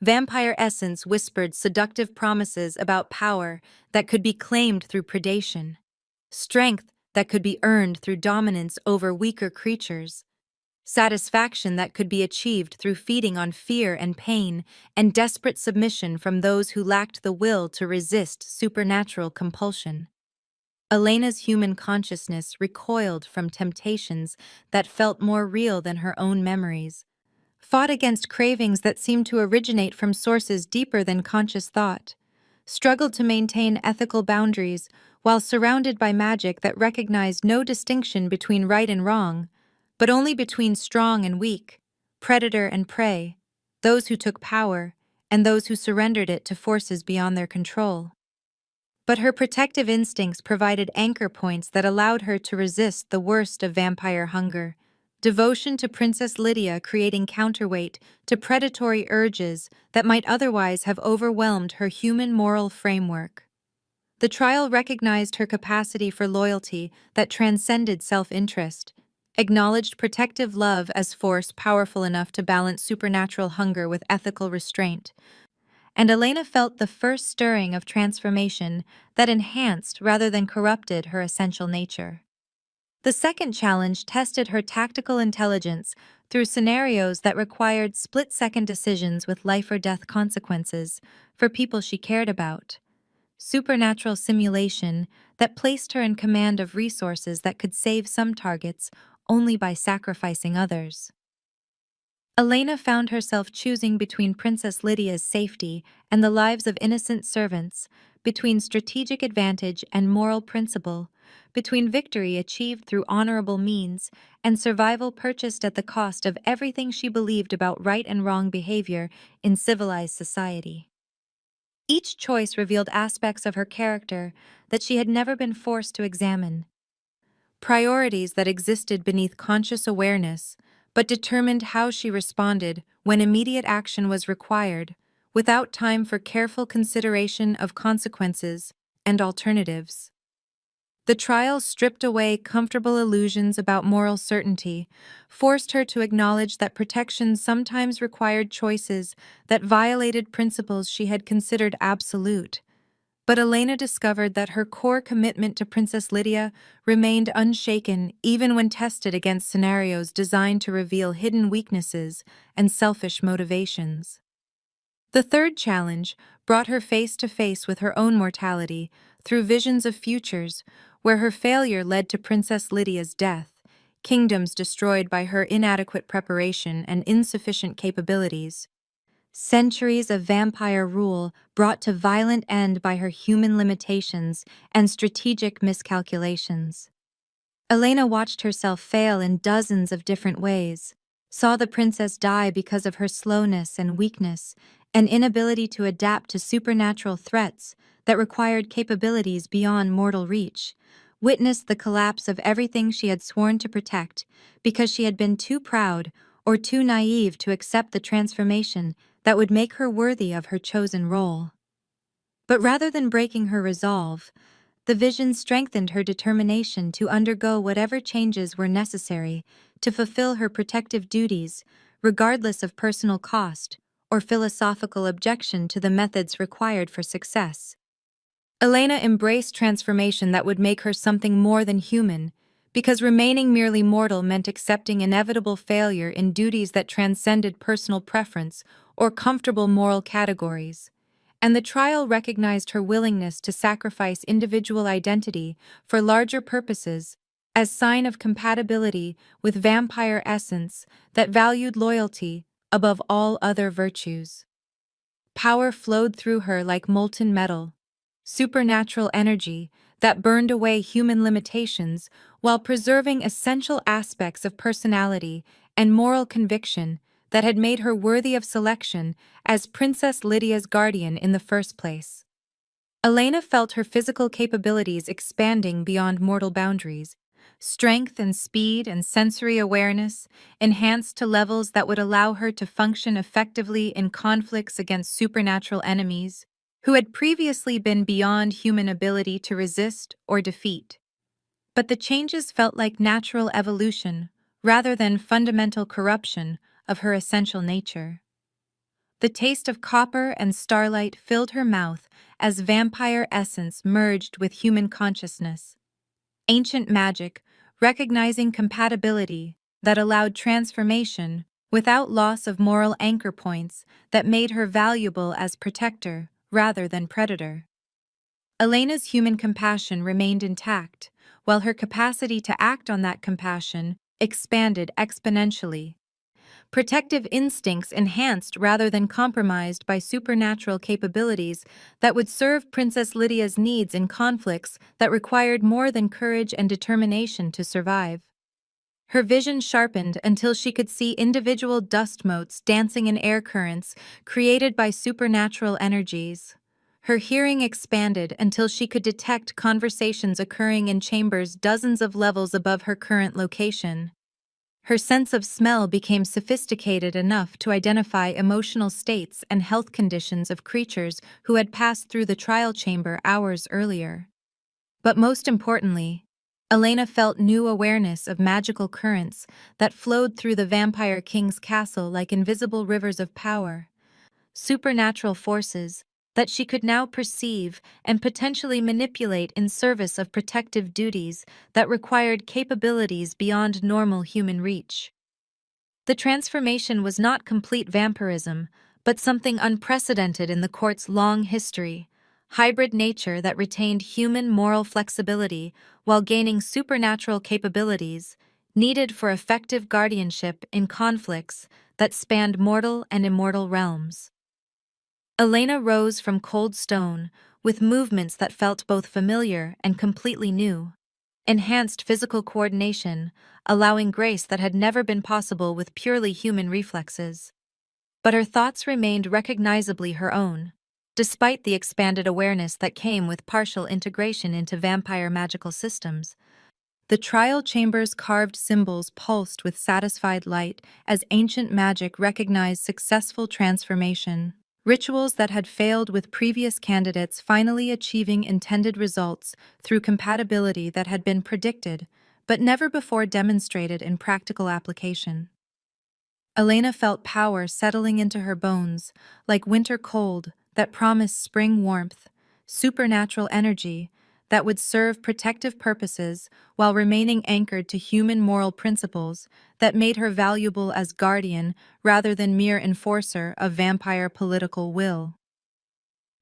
Vampire essence whispered seductive promises about power that could be claimed through predation, strength that could be earned through dominance over weaker creatures, satisfaction that could be achieved through feeding on fear and pain, and desperate submission from those who lacked the will to resist supernatural compulsion. Elena's human consciousness recoiled from temptations that felt more real than her own memories, fought against cravings that seemed to originate from sources deeper than conscious thought, struggled to maintain ethical boundaries while surrounded by magic that recognized no distinction between right and wrong, but only between strong and weak, predator and prey, those who took power and those who surrendered it to forces beyond their control. But her protective instincts provided anchor points that allowed her to resist the worst of vampire hunger, devotion to Princess Lydia creating counterweight to predatory urges that might otherwise have overwhelmed her human moral framework. The trial recognized her capacity for loyalty that transcended self-interest, acknowledged protective love as force powerful enough to balance supernatural hunger with ethical restraint, and Elena felt the first stirring of transformation that enhanced rather than corrupted her essential nature. The second challenge tested her tactical intelligence through scenarios that required split-second decisions with life-or-death consequences for people she cared about. Supernatural simulation that placed her in command of resources that could save some targets only by sacrificing others. Elena found herself choosing between Princess Lydia's safety and the lives of innocent servants, between strategic advantage and moral principle, between victory achieved through honorable means and survival purchased at the cost of everything she believed about right and wrong behavior in civilized society. Each choice revealed aspects of her character that she had never been forced to examine, priorities that existed beneath conscious awareness, but determined how she responded when immediate action was required, without time for careful consideration of consequences and alternatives. The trial stripped away comfortable illusions about moral certainty, forced her to acknowledge that protection sometimes required choices that violated principles she had considered absolute. But Elena discovered that her core commitment to Princess Lydia remained unshaken even when tested against scenarios designed to reveal hidden weaknesses and selfish motivations. The third challenge brought her face to face with her own mortality through visions of futures where her failure led to Princess Lydia's death, kingdoms destroyed by her inadequate preparation and insufficient capabilities, centuries of vampire rule brought to violent end by her human limitations and strategic miscalculations. Elena watched herself fail in dozens of different ways, saw the princess die because of her slowness and weakness, and inability to adapt to supernatural threats that required capabilities beyond mortal reach, witnessed the collapse of everything she had sworn to protect because she had been too proud or too naive to accept the transformation that would make her worthy of her chosen role. But rather than breaking her resolve, the vision strengthened her determination to undergo whatever changes were necessary to fulfill her protective duties, regardless of personal cost or philosophical objection to the methods required for success. Elena embraced transformation that would make her something more than human, because remaining merely mortal meant accepting inevitable failure in duties that transcended personal preference or comfortable moral categories. And the trial recognized her willingness to sacrifice individual identity for larger purposes as sign of compatibility with vampire essence that valued loyalty above all other virtues. Power flowed through her like molten metal, supernatural energy that burned away human limitations while preserving essential aspects of personality and moral conviction that had made her worthy of selection as Princess Lydia's guardian in the first place. Elena felt her physical capabilities expanding beyond mortal boundaries. Strength and speed and sensory awareness enhanced to levels that would allow her to function effectively in conflicts against supernatural enemies who had previously been beyond human ability to resist or defeat. But the changes felt like natural evolution rather than fundamental corruption of her essential nature. The taste of copper and starlight filled her mouth as vampire essence merged with human consciousness. ancient magic, recognizing compatibility that allowed transformation without loss of moral anchor points that made her valuable as protector rather than predator. Elena's human compassion remained intact, while her capacity to act on that compassion expanded exponentially. Protective instincts enhanced rather than compromised by supernatural capabilities that would serve Princess Lydia's needs in conflicts that required more than courage and determination to survive. Her vision sharpened until she could see individual dust motes dancing in air currents created by supernatural energies. Her hearing expanded until she could detect conversations occurring in chambers dozens of levels above her current location. Her sense of smell became sophisticated enough to identify emotional states and health conditions of creatures who had passed through the trial chamber hours earlier. But most importantly, Elena felt new awareness of magical currents that flowed through the Vampire King's castle like invisible rivers of power, supernatural forces that she could now perceive and potentially manipulate in service of protective duties that required capabilities beyond normal human reach. The transformation was not complete vampirism, but something unprecedented in the court's long history, hybrid nature that retained human moral flexibility while gaining supernatural capabilities needed for effective guardianship in conflicts that spanned mortal and immortal realms. Elena rose from cold stone with movements that felt both familiar and completely new. Enhanced physical coordination, allowing grace that had never been possible with purely human reflexes. But her thoughts remained recognizably her own, despite the expanded awareness that came with partial integration into vampire magical systems. The trial chamber's carved symbols pulsed with satisfied light as ancient magic recognized successful transformation. Rituals that had failed with previous candidates finally achieving intended results through compatibility that had been predicted, but never before demonstrated in practical application. Elena felt power settling into her bones, like winter cold that promised spring warmth, supernatural energy that would serve protective purposes while remaining anchored to human moral principles that made her valuable as guardian rather than mere enforcer of vampire political will.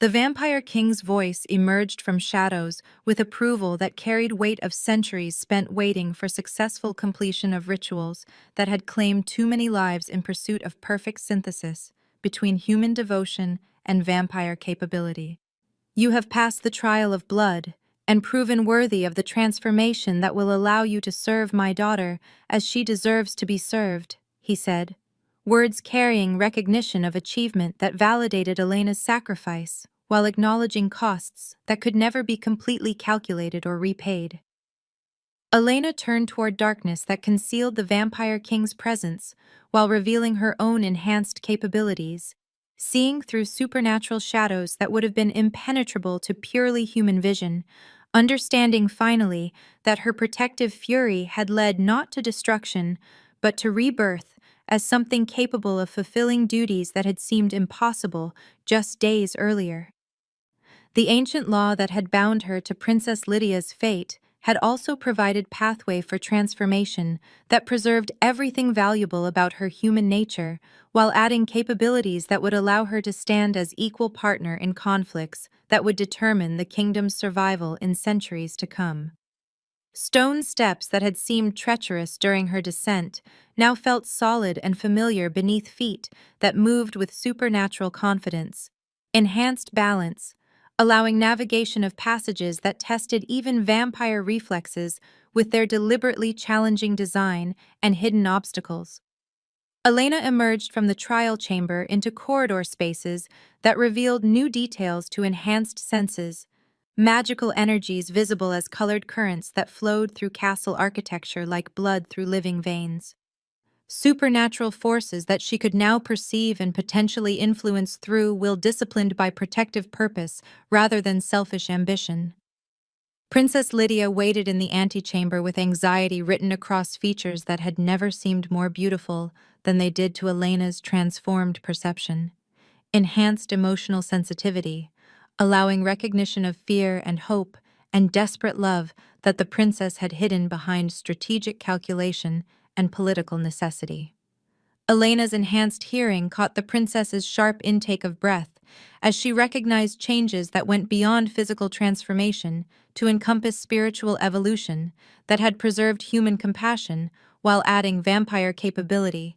The Vampire King's voice emerged from shadows with approval that carried weight of centuries spent waiting for successful completion of rituals that had claimed too many lives in pursuit of perfect synthesis between human devotion and vampire capability. You have passed the trial of blood and proven worthy of the transformation that will allow you to serve my daughter as she deserves to be served, he said, words carrying recognition of achievement that validated Elena's sacrifice while acknowledging costs that could never be completely calculated or repaid. Elena turned toward darkness that concealed the Vampire King's presence while revealing her own enhanced capabilities, seeing through supernatural shadows that would have been impenetrable to purely human vision, understanding finally that her protective fury had led not to destruction, but to rebirth as something capable of fulfilling duties that had seemed impossible just days earlier. The ancient law that had bound her to Princess Lydia's fate had also provided pathway for transformation that preserved everything valuable about her human nature, while adding capabilities that would allow her to stand as equal partner in conflicts that would determine the kingdom's survival in centuries to come. Stone steps that had seemed treacherous during her descent now felt solid and familiar beneath feet that moved with supernatural confidence. Enhanced balance, allowing navigation of passages that tested even vampire reflexes with their deliberately challenging design and hidden obstacles. Elena emerged from the trial chamber into corridor spaces that revealed new details to enhanced senses, magical energies visible as colored currents that flowed through castle architecture like blood through living veins. Supernatural forces that she could now perceive and potentially influence through will disciplined by protective purpose rather than selfish ambition. Princess Lydia waited in the antechamber with anxiety written across features that had never seemed more beautiful than they did to Elena's transformed perception. Enhanced emotional sensitivity, allowing recognition of fear and hope and desperate love that the princess had hidden behind strategic calculation and political necessity. Elena's enhanced hearing caught the princess's sharp intake of breath as she recognized changes that went beyond physical transformation to encompass spiritual evolution that had preserved human compassion while adding vampire capability.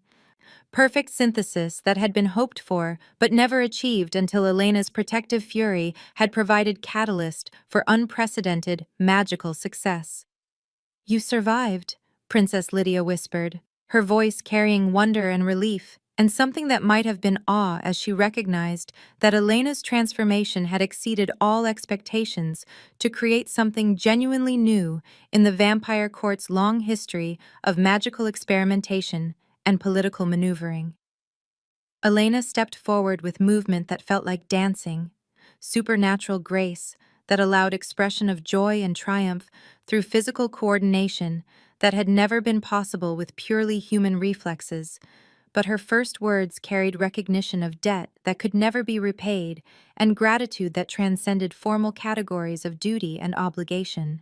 Perfect synthesis that had been hoped for but never achieved until Elena's protective fury had provided catalyst for unprecedented magical success. "You survived," Princess Lydia whispered, her voice carrying wonder and relief, and something that might have been awe as she recognized that Elena's transformation had exceeded all expectations to create something genuinely new in the vampire court's long history of magical experimentation and political maneuvering. Elena stepped forward with movement that felt like dancing, supernatural grace that allowed expression of joy and triumph through physical coordination that had never been possible with purely human reflexes. But her first words carried recognition of debt that could never be repaid and gratitude that transcended formal categories of duty and obligation.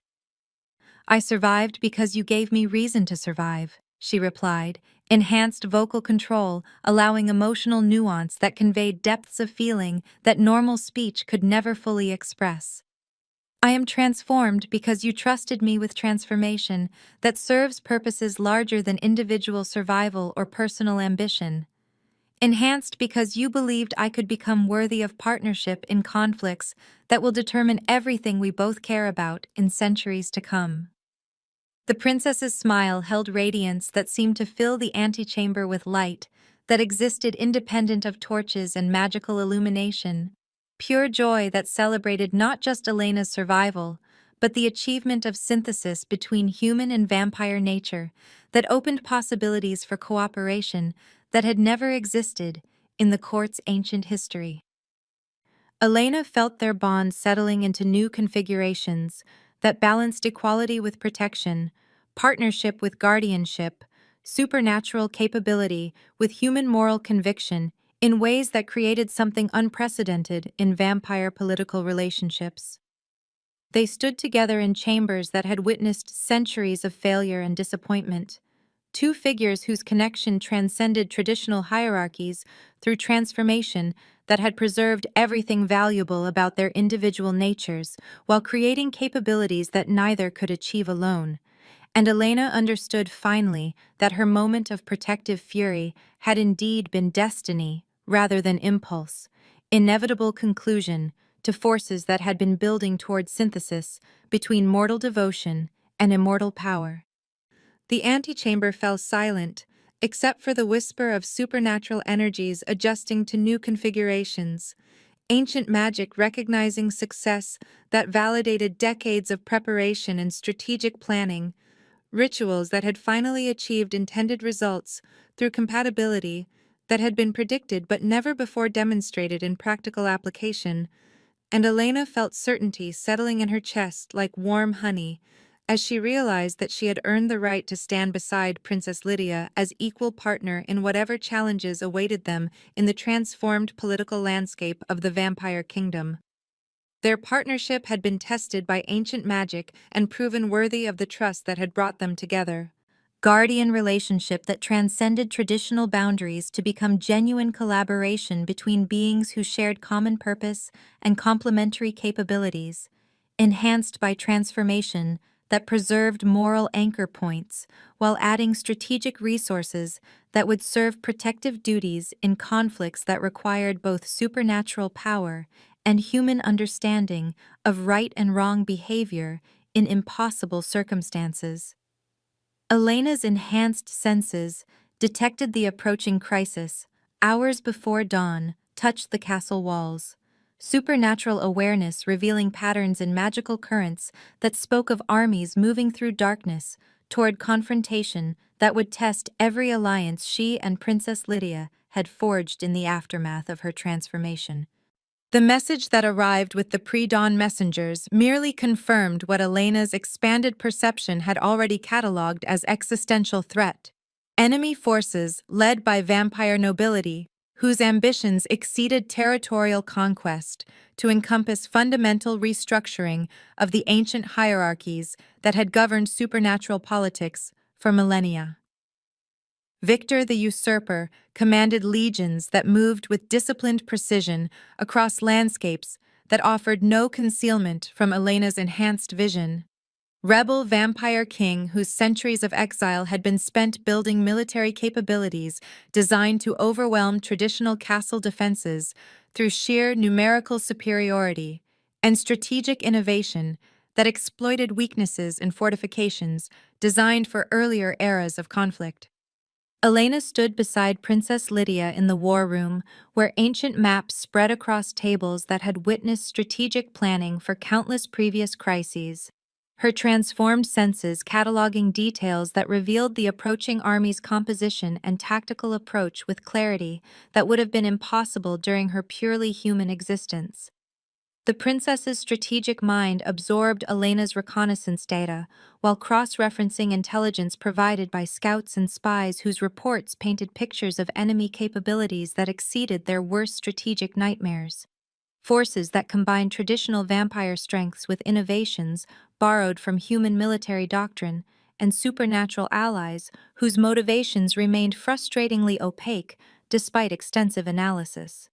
"I survived because you gave me reason to survive," she replied, enhanced vocal control, allowing emotional nuance that conveyed depths of feeling that normal speech could never fully express. "I am transformed because you trusted me with transformation that serves purposes larger than individual survival or personal ambition. Enhanced because you believed I could become worthy of partnership in conflicts that will determine everything we both care about in centuries to come." The princess's smile held radiance that seemed to fill the antechamber with light that existed independent of torches and magical illumination, pure joy that celebrated not just Elena's survival, but the achievement of synthesis between human and vampire nature that opened possibilities for cooperation that had never existed in the court's ancient history. Elena felt their bond settling into new configurations that balanced equality with protection, partnership with guardianship, supernatural capability with human moral conviction in ways that created something unprecedented in vampire political relationships. They stood together in chambers that had witnessed centuries of failure and disappointment, two figures whose connection transcended traditional hierarchies through transformation that had preserved everything valuable about their individual natures while creating capabilities that neither could achieve alone. And Elena understood finally that her moment of protective fury had indeed been destiny rather than impulse, inevitable conclusion to forces that had been building toward synthesis between mortal devotion and immortal power. The antechamber fell silent, except for the whisper of supernatural energies adjusting to new configurations, ancient magic recognizing success that validated decades of preparation and strategic planning, rituals that had finally achieved intended results through compatibility that had been predicted but never before demonstrated in practical application, and Elena felt certainty settling in her chest like warm honey as she realized that she had earned the right to stand beside Princess Lydia as equal partner in whatever challenges awaited them in the transformed political landscape of the vampire kingdom. Their partnership had been tested by ancient magic and proven worthy of the trust that had brought them together. Guardian relationship that transcended traditional boundaries to become genuine collaboration between beings who shared common purpose and complementary capabilities, enhanced by transformation that preserved moral anchor points while adding strategic resources that would serve protective duties in conflicts that required both supernatural power and human understanding of right and wrong behavior in impossible circumstances. Elena's enhanced senses detected the approaching crisis, hours before dawn, touched the castle walls. Supernatural awareness revealing patterns in magical currents that spoke of armies moving through darkness toward confrontation that would test every alliance she and Princess Lydia had forged in the aftermath of her transformation. The message that arrived with the pre-dawn messengers merely confirmed what Elena's expanded perception had already catalogued as existential threat. Enemy forces, led by vampire nobility, whose ambitions exceeded territorial conquest to encompass fundamental restructuring of the ancient hierarchies that had governed supernatural politics for millennia. Victor the Usurper commanded legions that moved with disciplined precision across landscapes that offered no concealment from Elena's enhanced vision. Rebel vampire king whose centuries of exile had been spent building military capabilities designed to overwhelm traditional castle defenses through sheer numerical superiority and strategic innovation that exploited weaknesses in fortifications designed for earlier eras of conflict. Elena stood beside Princess Lydia in the war room, where ancient maps spread across tables that had witnessed strategic planning for countless previous crises. Her transformed senses cataloging details that revealed the approaching army's composition and tactical approach with clarity that would have been impossible during her purely human existence. The princess's strategic mind absorbed Elena's reconnaissance data, while cross-referencing intelligence provided by scouts and spies whose reports painted pictures of enemy capabilities that exceeded their worst strategic nightmares. Forces that combined traditional vampire strengths with innovations borrowed from human military doctrine, and supernatural allies whose motivations remained frustratingly opaque despite extensive analysis.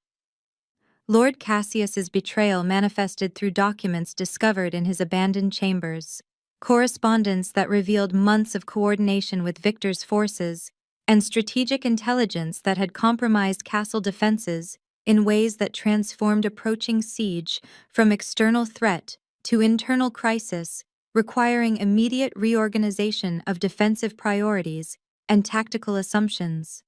Lord Cassius's betrayal manifested through documents discovered in his abandoned chambers, correspondence that revealed months of coordination with Victor's forces, and strategic intelligence that had compromised castle defenses in ways that transformed approaching siege from external threat to internal crisis, requiring immediate reorganization of defensive priorities and tactical assumptions.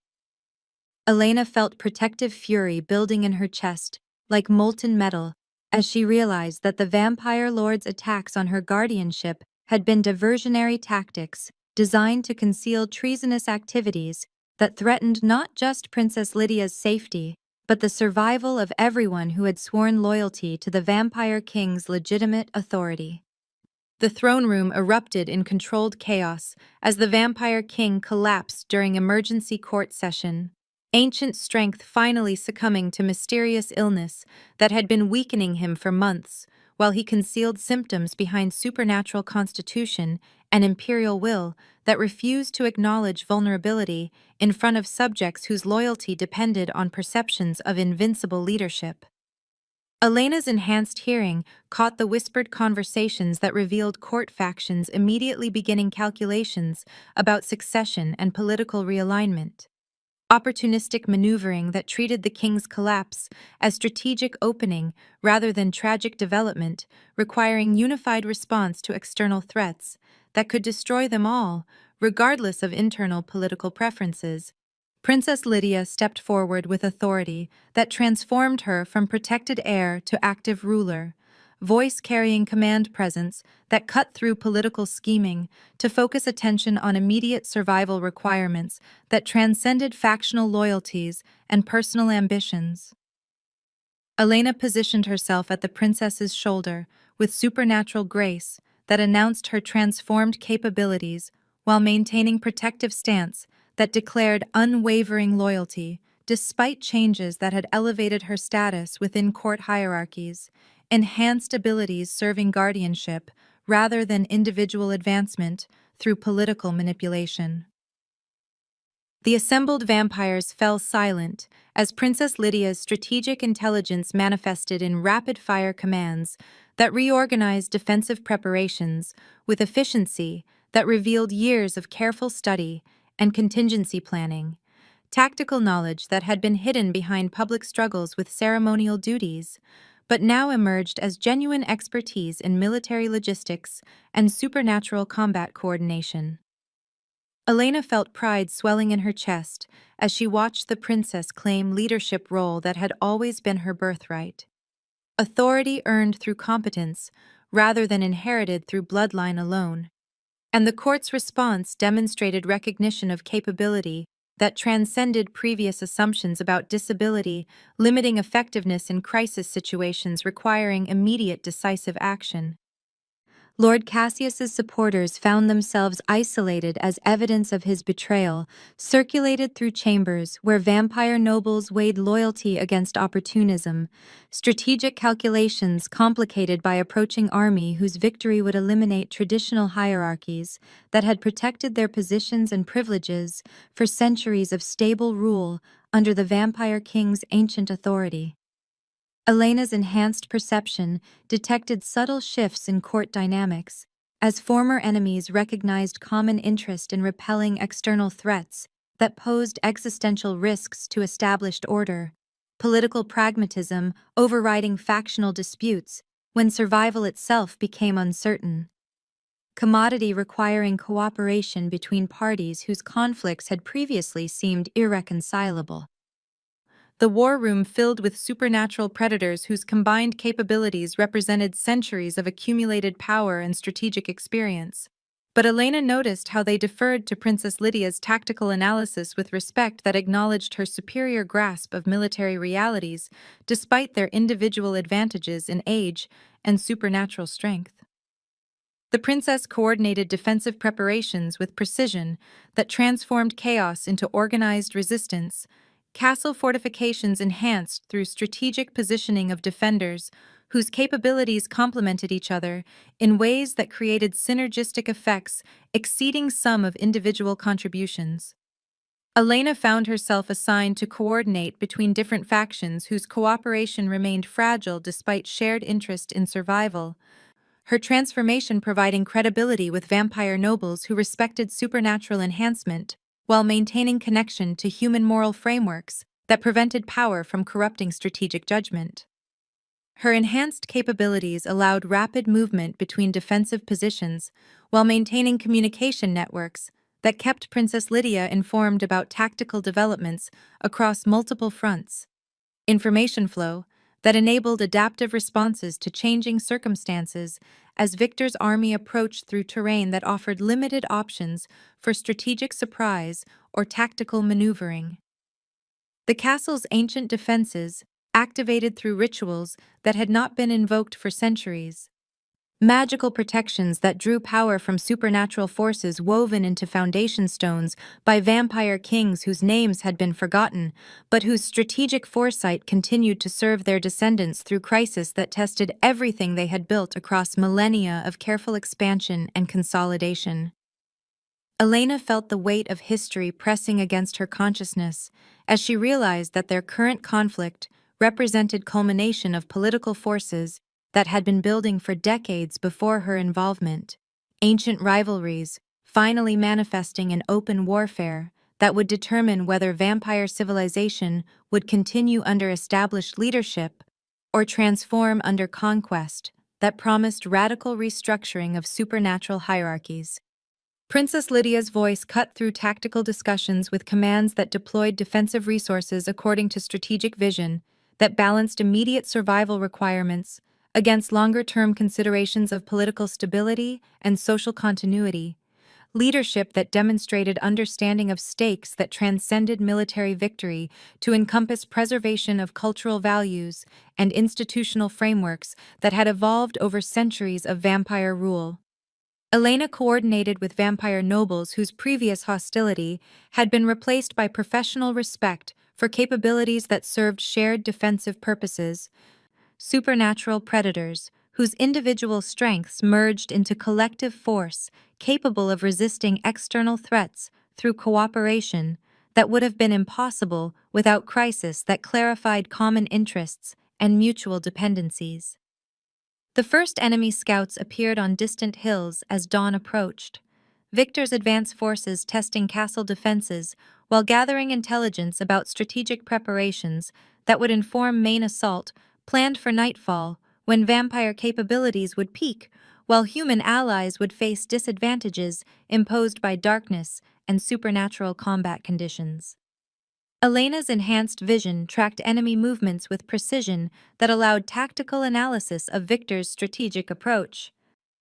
Elena felt protective fury building in her chest, like molten metal, as she realized that the vampire lord's attacks on her guardianship had been diversionary tactics designed to conceal treasonous activities that threatened not just Princess Lydia's safety, but the survival of everyone who had sworn loyalty to the vampire king's legitimate authority. The throne room erupted in controlled chaos as the vampire king collapsed during emergency court session, ancient strength finally succumbing to mysterious illness that had been weakening him for months, while he concealed symptoms behind supernatural constitution and imperial will that refused to acknowledge vulnerability in front of subjects whose loyalty depended on perceptions of invincible leadership. Elena's enhanced hearing caught the whispered conversations that revealed court factions immediately beginning calculations about succession and political realignment. Opportunistic maneuvering that treated the king's collapse as strategic opening rather than tragic development, requiring unified response to external threats that could destroy them all, regardless of internal political preferences. Princess Lydia stepped forward with authority that transformed her from protected heir to active ruler, voice-carrying command presence that cut through political scheming to focus attention on immediate survival requirements that transcended factional loyalties and personal ambitions. Elena positioned herself at the princess's shoulder with supernatural grace that announced her transformed capabilities while maintaining protective stance that declared unwavering loyalty despite changes that had elevated her status within court hierarchies, enhanced abilities serving guardianship rather than individual advancement through political manipulation. The assembled vampires fell silent as Princess Lydia's strategic intelligence manifested in rapid-fire commands that reorganized defensive preparations with efficiency that revealed years of careful study and contingency planning, tactical knowledge that had been hidden behind public struggles with ceremonial duties, but now emerged as genuine expertise in military logistics and supernatural combat coordination. Elena felt pride swelling in her chest as she watched the princess claim leadership role that had always been her birthright. Authority earned through competence rather than inherited through bloodline alone. And the court's response demonstrated recognition of capability that transcended previous assumptions about disability, limiting effectiveness in crisis situations requiring immediate decisive action. Lord Cassius's supporters found themselves isolated as evidence of his betrayal, circulated through chambers where vampire nobles weighed loyalty against opportunism, strategic calculations complicated by approaching army whose victory would eliminate traditional hierarchies that had protected their positions and privileges for centuries of stable rule under the vampire king's ancient authority. Elena's enhanced perception detected subtle shifts in court dynamics, as former enemies recognized common interest in repelling external threats that posed existential risks to established order, political pragmatism overriding factional disputes when survival itself became uncertain. Commodity requiring cooperation between parties whose conflicts had previously seemed irreconcilable. The war room filled with supernatural predators whose combined capabilities represented centuries of accumulated power and strategic experience. But Elena noticed how they deferred to Princess Lydia's tactical analysis with respect that acknowledged her superior grasp of military realities, despite their individual advantages in age and supernatural strength. The princess coordinated defensive preparations with precision that transformed chaos into organized resistance, castle fortifications enhanced through strategic positioning of defenders whose capabilities complemented each other in ways that created synergistic effects exceeding some of individual contributions. Elena found herself assigned to coordinate between different factions whose cooperation remained fragile despite shared interest in survival, her transformation providing credibility with vampire nobles who respected supernatural enhancement while maintaining connection to human moral frameworks that prevented power from corrupting strategic judgment. Her enhanced capabilities allowed rapid movement between defensive positions while maintaining communication networks that kept Princess Lydia informed about tactical developments across multiple fronts. Information flow that enabled adaptive responses to changing circumstances as Victor's army approached through terrain that offered limited options for strategic surprise or tactical maneuvering. The castle's ancient defenses, activated through rituals that had not been invoked for centuries. Magical protections that drew power from supernatural forces woven into foundation stones by vampire kings whose names had been forgotten, but whose strategic foresight continued to serve their descendants through crises that tested everything they had built across millennia of careful expansion and consolidation. Elena felt the weight of history pressing against her consciousness as she realized that their current conflict represented culmination of political forces that had been building for decades before her involvement, ancient rivalries finally manifesting in open warfare that would determine whether vampire civilization would continue under established leadership or transform under conquest that promised radical restructuring of supernatural hierarchies. Princess Lydia's voice cut through tactical discussions with commands that deployed defensive resources according to strategic vision that balanced immediate survival requirements against longer-term considerations of political stability and social continuity, leadership that demonstrated understanding of stakes that transcended military victory to encompass preservation of cultural values and institutional frameworks that had evolved over centuries of vampire rule. Elena coordinated with vampire nobles whose previous hostility had been replaced by professional respect for capabilities that served shared defensive purposes, supernatural predators whose individual strengths merged into collective force capable of resisting external threats through cooperation that would have been impossible without crisis that clarified common interests and mutual dependencies. The first enemy scouts appeared on distant hills as dawn approached, Victor's advance forces testing castle defenses while gathering intelligence about strategic preparations that would inform main assault planned for nightfall when vampire capabilities would peak, while human allies would face disadvantages imposed by darkness and supernatural combat conditions. Elena's enhanced vision tracked enemy movements with precision that allowed tactical analysis of Victor's strategic approach.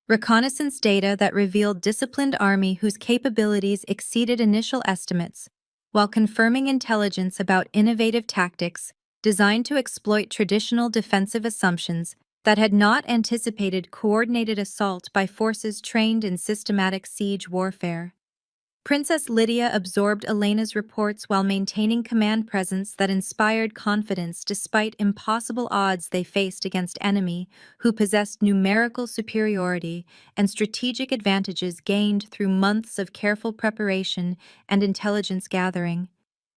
Reconnaissance data that revealed disciplined army whose capabilities exceeded initial estimates, while confirming intelligence about innovative tactics designed to exploit traditional defensive assumptions that had not anticipated coordinated assault by forces trained in systematic siege warfare. Princess Lydia absorbed Elena's reports while maintaining command presence that inspired confidence despite impossible odds they faced against enemy who possessed numerical superiority and strategic advantages gained through months of careful preparation and intelligence gathering.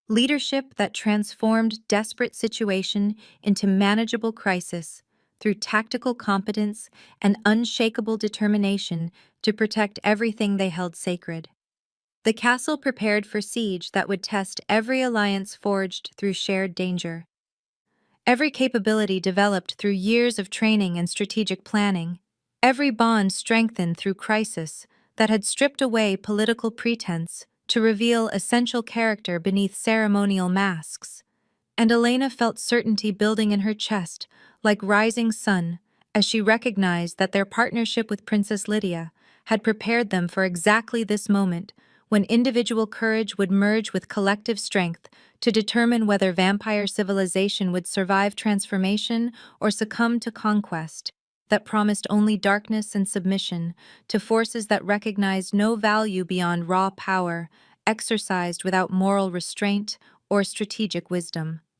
Leadership that transformed desperate situation into manageable crisis through tactical competence and unshakable determination to protect everything they held sacred. The castle prepared for siege that would test every alliance forged through shared danger. Every capability developed through years of training and strategic planning. Every bond strengthened through crisis that had stripped away political pretense to reveal essential character beneath ceremonial masks. And Elena felt certainty building in her chest, like rising sun, as she recognized that their partnership with Princess Lydia had prepared them for exactly this moment, when individual courage would merge with collective strength to determine whether vampire civilization would survive transformation or succumb to conquest that promised only darkness and submission to forces that recognized no value beyond raw power, exercised without moral restraint or strategic wisdom.